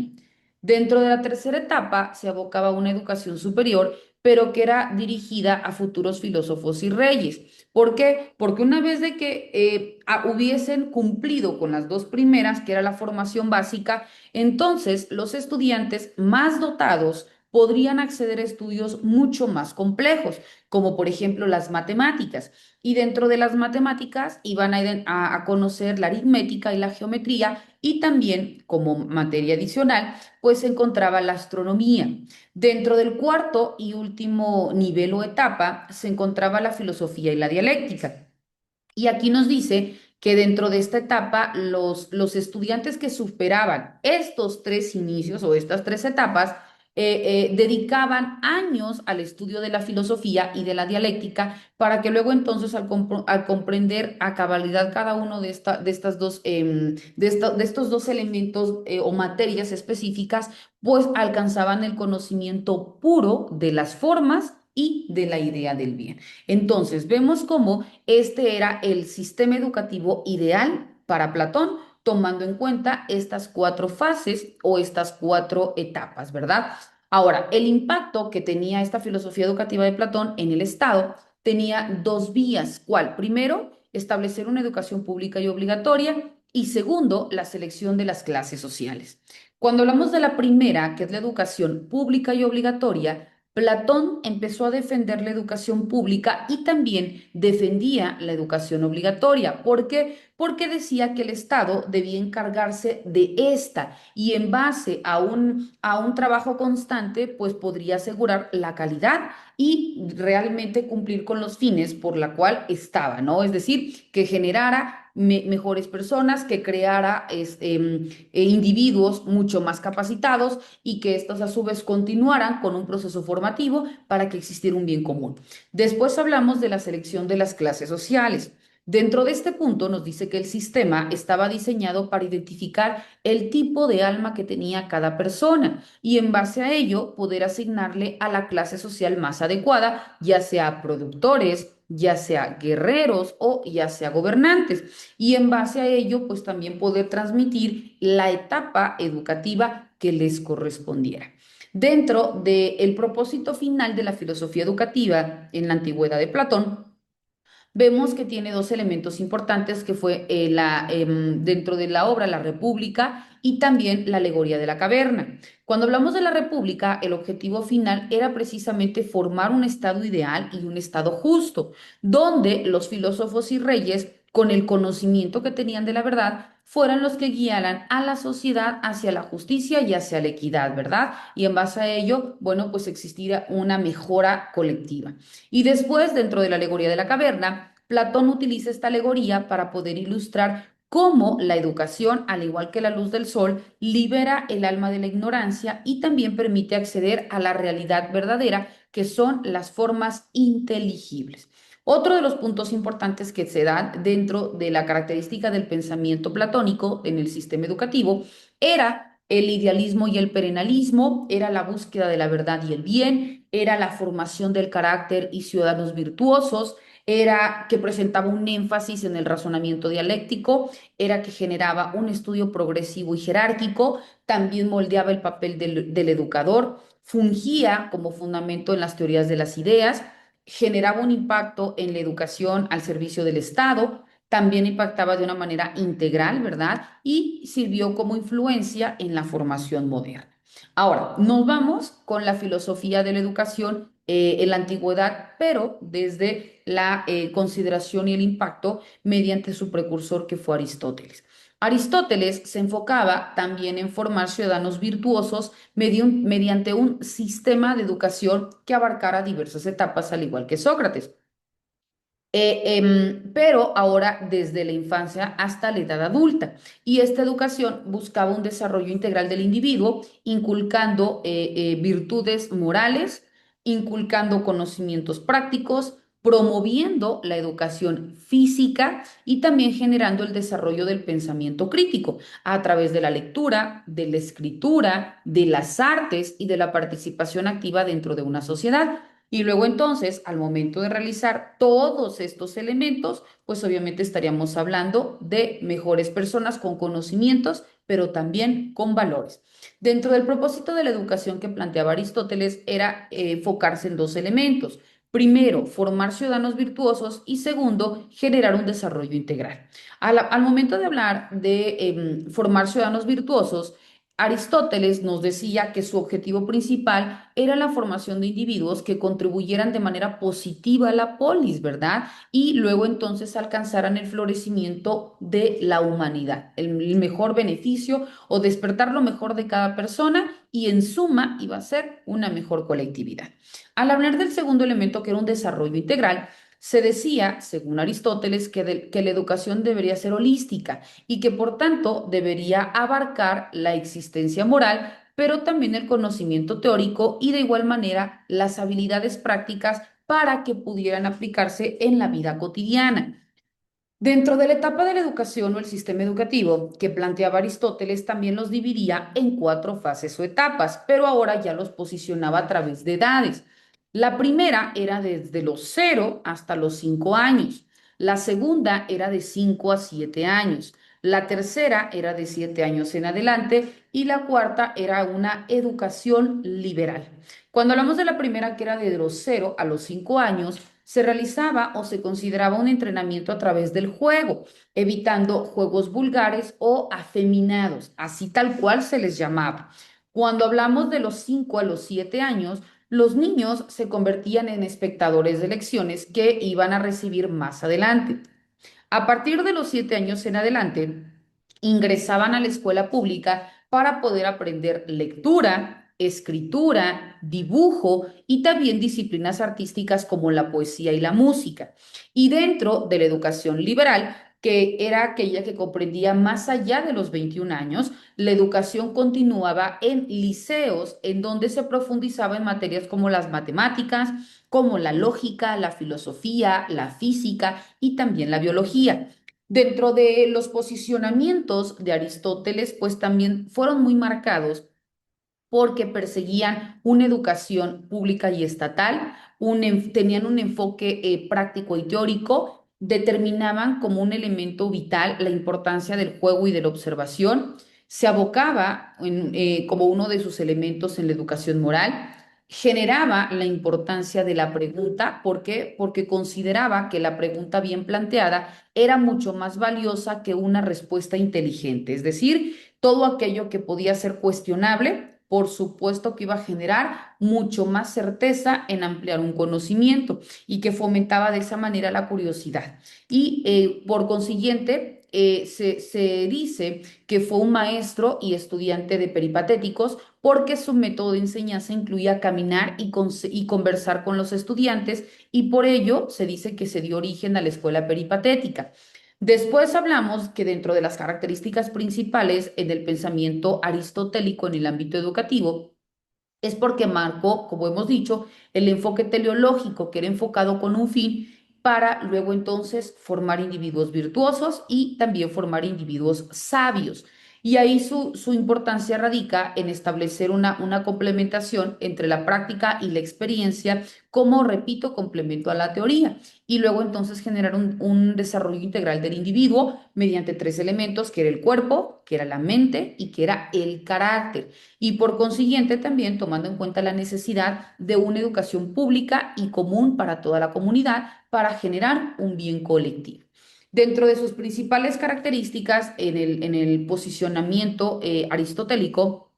Dentro de la tercera etapa se abocaba a una educación superior, pero que era dirigida a futuros filósofos y reyes. ¿Por qué? Porque una vez de que hubiesen cumplido con las dos primeras, que era la formación básica, entonces los estudiantes más dotados podrían acceder a estudios mucho más complejos, como por ejemplo las matemáticas. Y dentro de las matemáticas iban a conocer la aritmética y la geometría y también como materia adicional, pues se encontraba la astronomía. Dentro del cuarto y último nivel o etapa se encontraba la filosofía y la dialéctica. Y aquí nos dice que dentro de esta etapa los estudiantes que superaban estos tres inicios o estas tres etapas dedicaban años al estudio de la filosofía y de la dialéctica para que luego entonces al comprender a cabalidad cada uno de estas dos, de estos dos elementos o materias específicas, pues alcanzaban el conocimiento puro de las formas y de la idea del bien. Entonces, vemos cómo este era el sistema educativo ideal para Platón, tomando en cuenta estas cuatro fases o estas cuatro etapas, ¿verdad? Ahora, el impacto que tenía esta filosofía educativa de Platón en el Estado tenía dos vías. ¿Cuál? Primero, establecer una educación pública y obligatoria y segundo, la selección de las clases sociales. Cuando hablamos de la primera, que es la educación pública y obligatoria, Platón empezó a defender la educación pública y también defendía la educación obligatoria. ¿Por qué? Porque decía que el Estado debía encargarse de esta y en base a un trabajo constante, pues podría asegurar la calidad y realmente cumplir con los fines por la cual estaba, ¿no? Es decir, que generara mejores personas, que creara individuos mucho más capacitados y que estos a su vez continuaran con un proceso formativo para que existiera un bien común. Después hablamos de la selección de las clases sociales. Dentro de este punto nos dice que el sistema estaba diseñado para identificar el tipo de alma que tenía cada persona y en base a ello poder asignarle a la clase social más adecuada, ya sea productores, ya sea guerreros o ya sea gobernantes. Y en base a ello, pues también poder transmitir la etapa educativa que les correspondiera. Dentro del propósito final de la filosofía educativa en la antigüedad de Platón, vemos que tiene dos elementos importantes que fue dentro de la obra La República y también la alegoría de la caverna. Cuando hablamos de la República, el objetivo final era precisamente formar un estado ideal y un estado justo, donde los filósofos y reyes, con el conocimiento que tenían de la verdad, fueran los que guiaran a la sociedad hacia la justicia y hacia la equidad, ¿verdad? Y en base a ello, bueno, pues existiera una mejora colectiva. Y después, dentro de la alegoría de la caverna, Platón utiliza esta alegoría para poder ilustrar cómo la educación, al igual que la luz del sol, libera el alma de la ignorancia y también permite acceder a la realidad verdadera, que son las formas inteligibles. Otro de los puntos importantes que se dan dentro de la característica del pensamiento platónico en el sistema educativo era el idealismo y el perenalismo, era la búsqueda de la verdad y el bien, era la formación del carácter y ciudadanos virtuosos, era que presentaba un énfasis en el razonamiento dialéctico, era que generaba un estudio progresivo y jerárquico, también moldeaba el papel del educador, fungía como fundamento en las teorías de las ideas, generaba un impacto en la educación al servicio del Estado, también impactaba de una manera integral, ¿verdad? Y sirvió como influencia en la formación moderna. Ahora, nos vamos con la filosofía de la educación en la antigüedad, pero desde la consideración y el impacto mediante su precursor que fue Aristóteles. Aristóteles se enfocaba también en formar ciudadanos virtuosos mediante un sistema de educación que abarcara diversas etapas, al igual que Sócrates. Pero ahora desde la infancia hasta la edad adulta. Y esta educación buscaba un desarrollo integral del individuo, inculcando virtudes morales, inculcando conocimientos prácticos, promoviendo la educación física y también generando el desarrollo del pensamiento crítico a través de la lectura, de la escritura, de las artes y de la participación activa dentro de una sociedad. Y luego entonces, al momento de realizar todos estos elementos, pues obviamente estaríamos hablando de mejores personas con conocimientos, pero también con valores. Dentro del propósito de la educación que planteaba Aristóteles era enfocarse en dos elementos. Primero, formar ciudadanos virtuosos y segundo, generar un desarrollo integral. Al momento de hablar de formar ciudadanos virtuosos, Aristóteles nos decía que su objetivo principal era la formación de individuos que contribuyeran de manera positiva a la polis, ¿verdad? Y luego entonces alcanzaran el florecimiento de la humanidad, el mejor beneficio o despertar lo mejor de cada persona y en suma iba a ser una mejor colectividad. Al hablar del segundo elemento, que era un desarrollo integral, se decía, según Aristóteles, que la educación debería ser holística y que por tanto debería abarcar la existencia moral, pero también el conocimiento teórico y de igual manera las habilidades prácticas para que pudieran aplicarse en la vida cotidiana. Dentro de la etapa de la educación o el sistema educativo que planteaba Aristóteles, también los dividía en cuatro fases o etapas, pero ahora ya los posicionaba a través de edades. La primera era desde los 0 hasta los 5 años. La segunda era de 5 a 7 años. La tercera era de 7 años en adelante y la cuarta era una educación liberal. Cuando hablamos de la primera, que era de los 0 a los 5 años, se realizaba o se consideraba un entrenamiento a través del juego, evitando juegos vulgares o afeminados, así tal cual se les llamaba. Cuando hablamos de los 5 a los 7 años, los niños se convertían en espectadores de lecciones que iban a recibir más adelante. A partir de los 7 años en adelante, ingresaban a la escuela pública para poder aprender lectura, escritura, dibujo y también disciplinas artísticas como la poesía y la música. Y dentro de la educación liberal, que era aquella que comprendía más allá de los 21 años. La educación continuaba en liceos, en donde se profundizaba en materias como las matemáticas, como la lógica, la filosofía, la física y también la biología. Dentro de los posicionamientos de Aristóteles, pues también fueron muy marcados porque perseguían una educación pública y estatal, tenían un enfoque práctico y teórico, determinaban como un elemento vital la importancia del juego y de la observación, se abocaba como uno de sus elementos en la educación moral, generaba la importancia de la pregunta. ¿Por qué? Porque consideraba que la pregunta bien planteada era mucho más valiosa que una respuesta inteligente, es decir, todo aquello que podía ser cuestionable, por supuesto que iba a generar mucho más certeza en ampliar un conocimiento y que fomentaba de esa manera la curiosidad. Y por consiguiente, se dice que fue un maestro y estudiante de peripatéticos porque su método de enseñanza incluía caminar y conversar con los estudiantes, y por ello se dice que se dio origen a la escuela peripatética. Después hablamos que dentro de las características principales en el pensamiento aristotélico en el ámbito educativo, es porque marcó, como hemos dicho, el enfoque teleológico, que era enfocado con un fin para luego entonces formar individuos virtuosos y también formar individuos sabios. Y ahí su importancia radica en establecer una complementación entre la práctica y la experiencia como, repito, complemento a la teoría. Y luego entonces generar un desarrollo integral del individuo mediante tres elementos, que era el cuerpo, que era la mente y que era el carácter, y por consiguiente también tomando en cuenta la necesidad de una educación pública y común para toda la comunidad para generar un bien colectivo. Dentro de sus principales características en el posicionamiento aristotélico,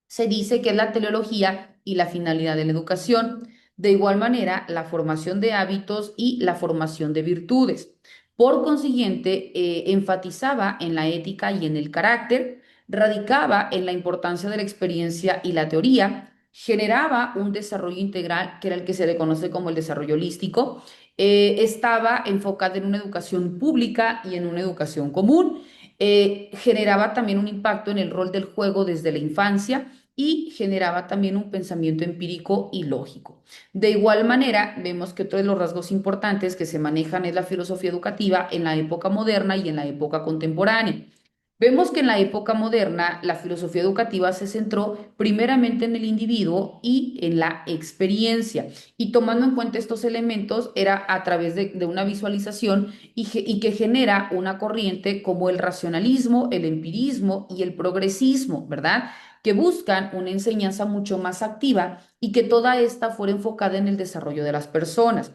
se dice que es la teleología y la finalidad de la educación. De igual manera, la formación de hábitos y la formación de virtudes. Por consiguiente, enfatizaba en la ética y en el carácter, radicaba en la importancia de la experiencia y la teoría, generaba un desarrollo integral, que era el que se le conoce como el desarrollo holístico, estaba enfocada en una educación pública y en una educación común, generaba también un impacto en el rol del juego desde la infancia y generaba también un pensamiento empírico y lógico. De igual manera, vemos que otro de los rasgos importantes que se manejan es la filosofía educativa en la época moderna y en la época contemporánea. Vemos que en la época moderna la filosofía educativa se centró primeramente en el individuo y en la experiencia, y tomando en cuenta estos elementos era a través de una visualización y que genera una corriente como el racionalismo, el empirismo y el progresismo, ¿verdad? Que buscan una enseñanza mucho más activa y que toda esta fuera enfocada en el desarrollo de las personas.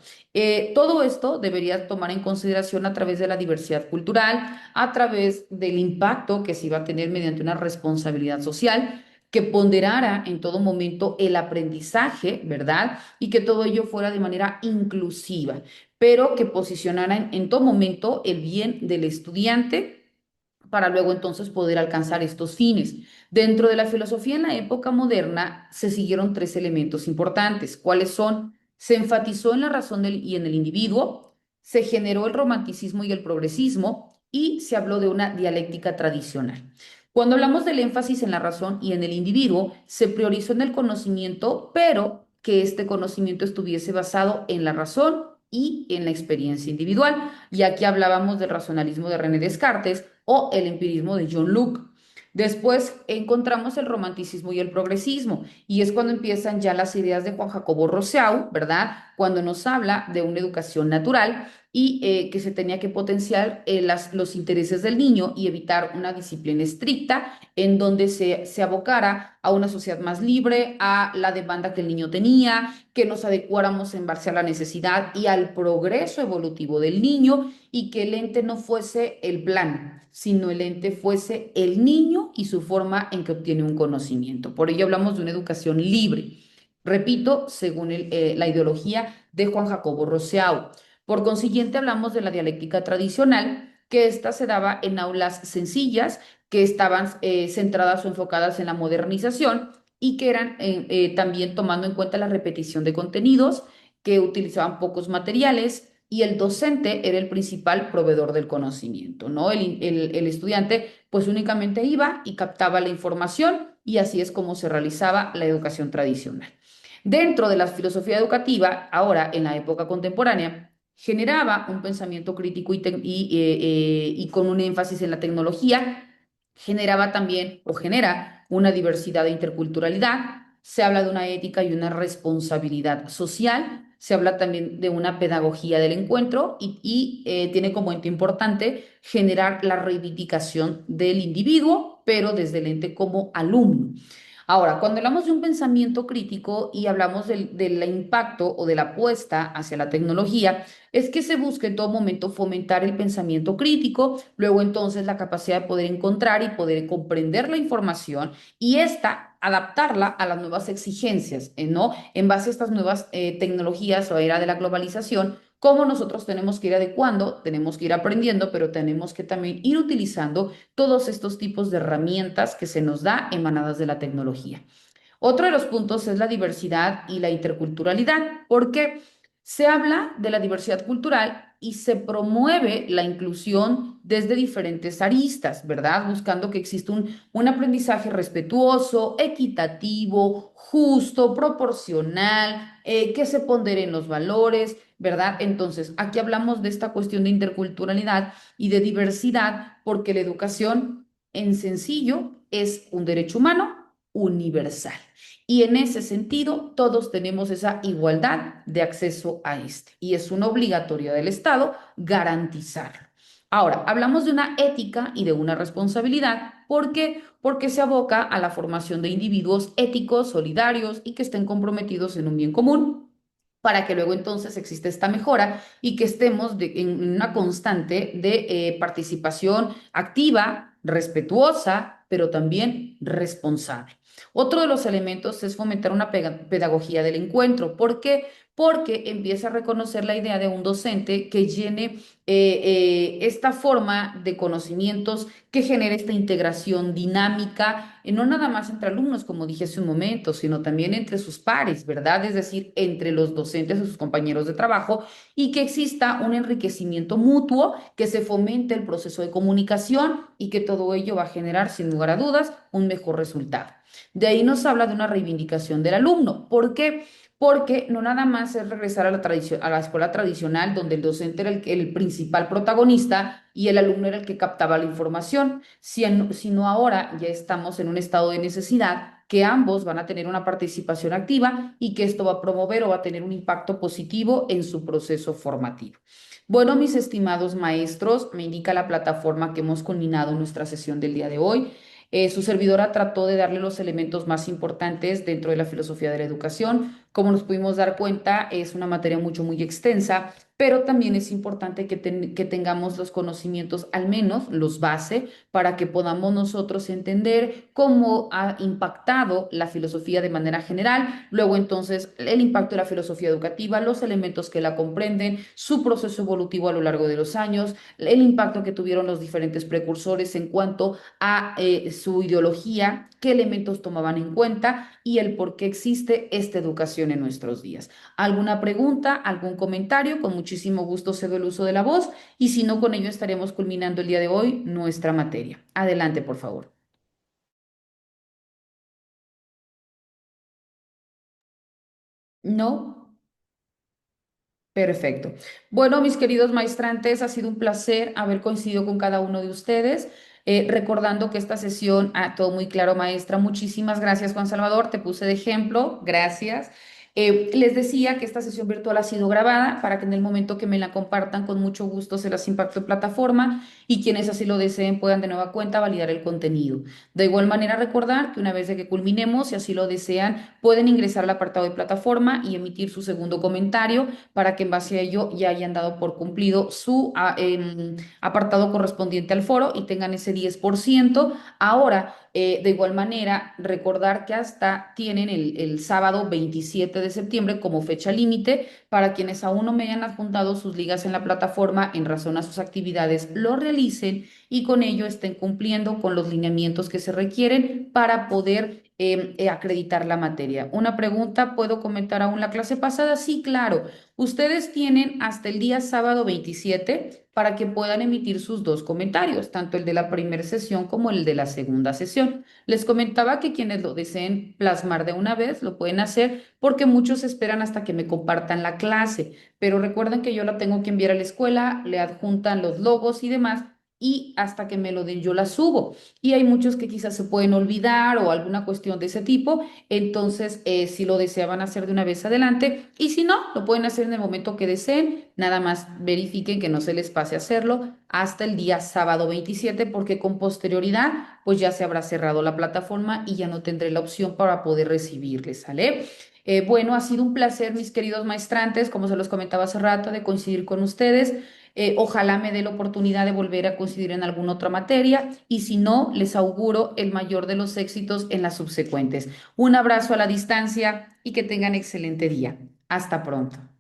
Todo esto debería tomar en consideración a través de la diversidad cultural, a través del impacto que se iba a tener mediante una responsabilidad social, que ponderara en todo momento el aprendizaje, ¿verdad? Y que todo ello fuera de manera inclusiva, pero que posicionara en todo momento el bien del estudiante para luego entonces poder alcanzar estos fines. Dentro de la filosofía en la época moderna se siguieron tres elementos importantes. ¿Cuáles son? Se enfatizó en la razón y en el individuo, se generó el romanticismo y el progresismo, y se habló de una dialéctica tradicional. Cuando hablamos del énfasis en la razón y en el individuo, se priorizó en el conocimiento, pero que este conocimiento estuviese basado en la razón y en la experiencia individual. Y aquí hablábamos del racionalismo de René Descartes o el empirismo de John Locke. Después encontramos el romanticismo y el progresismo, y es cuando empiezan ya las ideas de Juan Jacobo Rousseau, ¿verdad? Cuando nos habla de una educación natural y que se tenía que potenciar los intereses del niño y evitar una disciplina estricta en donde se abocara a una sociedad más libre, a la demanda que el niño tenía, que nos adecuáramos en base a la necesidad y al progreso evolutivo del niño, y que el ente no fuese el plan, sino el ente fuese el niño y su forma en que obtiene un conocimiento. Por ello hablamos de una educación libre. Repito, según la ideología de Juan Jacobo Rousseau. Por consiguiente, hablamos de la dialéctica tradicional, que ésta se daba en aulas sencillas, que estaban centradas o enfocadas en la modernización y que eran también tomando en cuenta la repetición de contenidos, que utilizaban pocos materiales, y el docente era el principal proveedor del conocimiento, ¿no? El estudiante pues únicamente iba y captaba la información y así es como se realizaba la educación tradicional. Dentro de la filosofía educativa, ahora en la época contemporánea, generaba un pensamiento crítico y con un énfasis en la tecnología, generaba también o genera una diversidad de interculturalidad, se habla de una ética y una responsabilidad social, se habla también de una pedagogía del encuentro y tiene como ente importante generar la reivindicación del individuo, pero desde el ente como alumno. Ahora, cuando hablamos de un pensamiento crítico y hablamos del impacto o de la apuesta hacia la tecnología, es que se busca en todo momento fomentar el pensamiento crítico, luego entonces la capacidad de poder encontrar y poder comprender la información y esta adaptarla a las nuevas exigencias, ¿no? En base a estas nuevas tecnologías o era de la globalización, cómo nosotros tenemos que ir adecuando, tenemos que ir aprendiendo, pero tenemos que también ir utilizando todos estos tipos de herramientas que se nos da emanadas de la tecnología. Otro de los puntos es la diversidad y la interculturalidad, porque se habla de la diversidad cultural y se promueve la inclusión desde diferentes aristas, ¿verdad? Buscando que exista un aprendizaje respetuoso, equitativo, justo, proporcional, que se ponderen los valores, ¿verdad? Entonces, aquí hablamos de esta cuestión de interculturalidad y de diversidad porque la educación, en sencillo, es un derecho humano universal. Y en ese sentido, todos tenemos esa igualdad de acceso a este. Y es una obligatoria del Estado garantizarlo. Ahora, hablamos de una ética y de una responsabilidad. ¿Por qué? Porque se aboca a la formación de individuos éticos, solidarios y que estén comprometidos en un bien común para que luego entonces exista esta mejora y que estemos en una constante de participación activa, respetuosa, pero también responsable. Otro de los elementos es fomentar una pedagogía del encuentro. ¿Por qué? Porque empieza a reconocer la idea de un docente que llene esta forma de conocimientos que genere esta integración dinámica, no nada más entre alumnos, como dije hace un momento, sino también entre sus pares, ¿verdad? Es decir, entre los docentes y sus compañeros de trabajo, y que exista un enriquecimiento mutuo, que se fomente el proceso de comunicación y que todo ello va a generar, sin lugar a dudas, un mejor resultado. De ahí nos habla de una reivindicación del alumno. ¿Por qué? Porque no nada más es regresar a a la escuela tradicional, donde el docente era el principal protagonista y el alumno era el que captaba la información, sino ahora ya estamos en un estado de necesidad que ambos van a tener una participación activa y que esto va a promover o va a tener un impacto positivo en su proceso formativo. Bueno, mis estimados maestros, me indica la plataforma que hemos culminado nuestra sesión del día de hoy. Su servidora trató de darle los elementos más importantes dentro de la filosofía de la educación. Como nos pudimos dar cuenta, es una materia muy extensa, pero también es importante que tengamos los conocimientos, al menos los base, para que podamos nosotros entender cómo ha impactado la filosofía de manera general, luego entonces el impacto de la filosofía educativa, los elementos que la comprenden, su proceso evolutivo a lo largo de los años, el impacto que tuvieron los diferentes precursores en cuanto a su ideología, qué elementos tomaban en cuenta y el por qué existe esta educación en nuestros días. ¿Alguna pregunta, algún comentario? Con muchísimo gusto cedo el uso de la voz y si no, con ello estaremos culminando el día de hoy nuestra materia. Adelante, por favor. ¿No? Perfecto. Bueno, mis queridos maestrantes, ha sido un placer haber coincidido con cada uno de ustedes. Recordando que esta sesión, todo muy claro, maestra. Muchísimas gracias, Juan Salvador. Te puse de ejemplo. Gracias. Les decía que esta sesión virtual ha sido grabada para que en el momento que me la compartan, con mucho gusto se las impacto en plataforma y quienes así lo deseen puedan de nueva cuenta validar el contenido. De igual manera, recordar que una vez de que culminemos, si así lo desean, pueden ingresar al apartado de plataforma y emitir su segundo comentario para que en base a ello ya hayan dado por cumplido su apartado correspondiente al foro y tengan ese 10%. Ahora, de igual manera, recordar que hasta tienen el sábado 27 de septiembre como fecha límite para quienes aún no me hayan adjuntado sus ligas en la plataforma en razón a sus actividades, lo realicen y con ello estén cumpliendo con los lineamientos que se requieren para poder acreditar la materia. Una pregunta, ¿puedo comentar aún la clase pasada? Sí, claro. Ustedes tienen hasta el día sábado 27 para que puedan emitir sus dos comentarios, tanto el de la primera sesión como el de la segunda sesión. Les comentaba que quienes lo deseen plasmar de una vez lo pueden hacer porque muchos esperan hasta que me compartan la clase, pero recuerden que yo la tengo que enviar a la escuela, le adjuntan los logos y demás y hasta que me lo den yo la subo. Y hay muchos que quizás se pueden olvidar o alguna cuestión de ese tipo, entonces si lo deseaban hacer de una vez adelante y si no, lo pueden hacer en el momento que deseen, nada más verifiquen que no se les pase a hacerlo hasta el día sábado 27 porque con posterioridad pues ya se habrá cerrado la plataforma y ya no tendré la opción para poder recibirles, ¿sale? Bueno, ha sido un placer, mis queridos maestrantes, como se los comentaba hace rato, de coincidir con ustedes. Ojalá me dé la oportunidad de volver a coincidir en alguna otra materia y si no, les auguro el mayor de los éxitos en las subsecuentes. Un abrazo a la distancia y que tengan excelente día. Hasta pronto.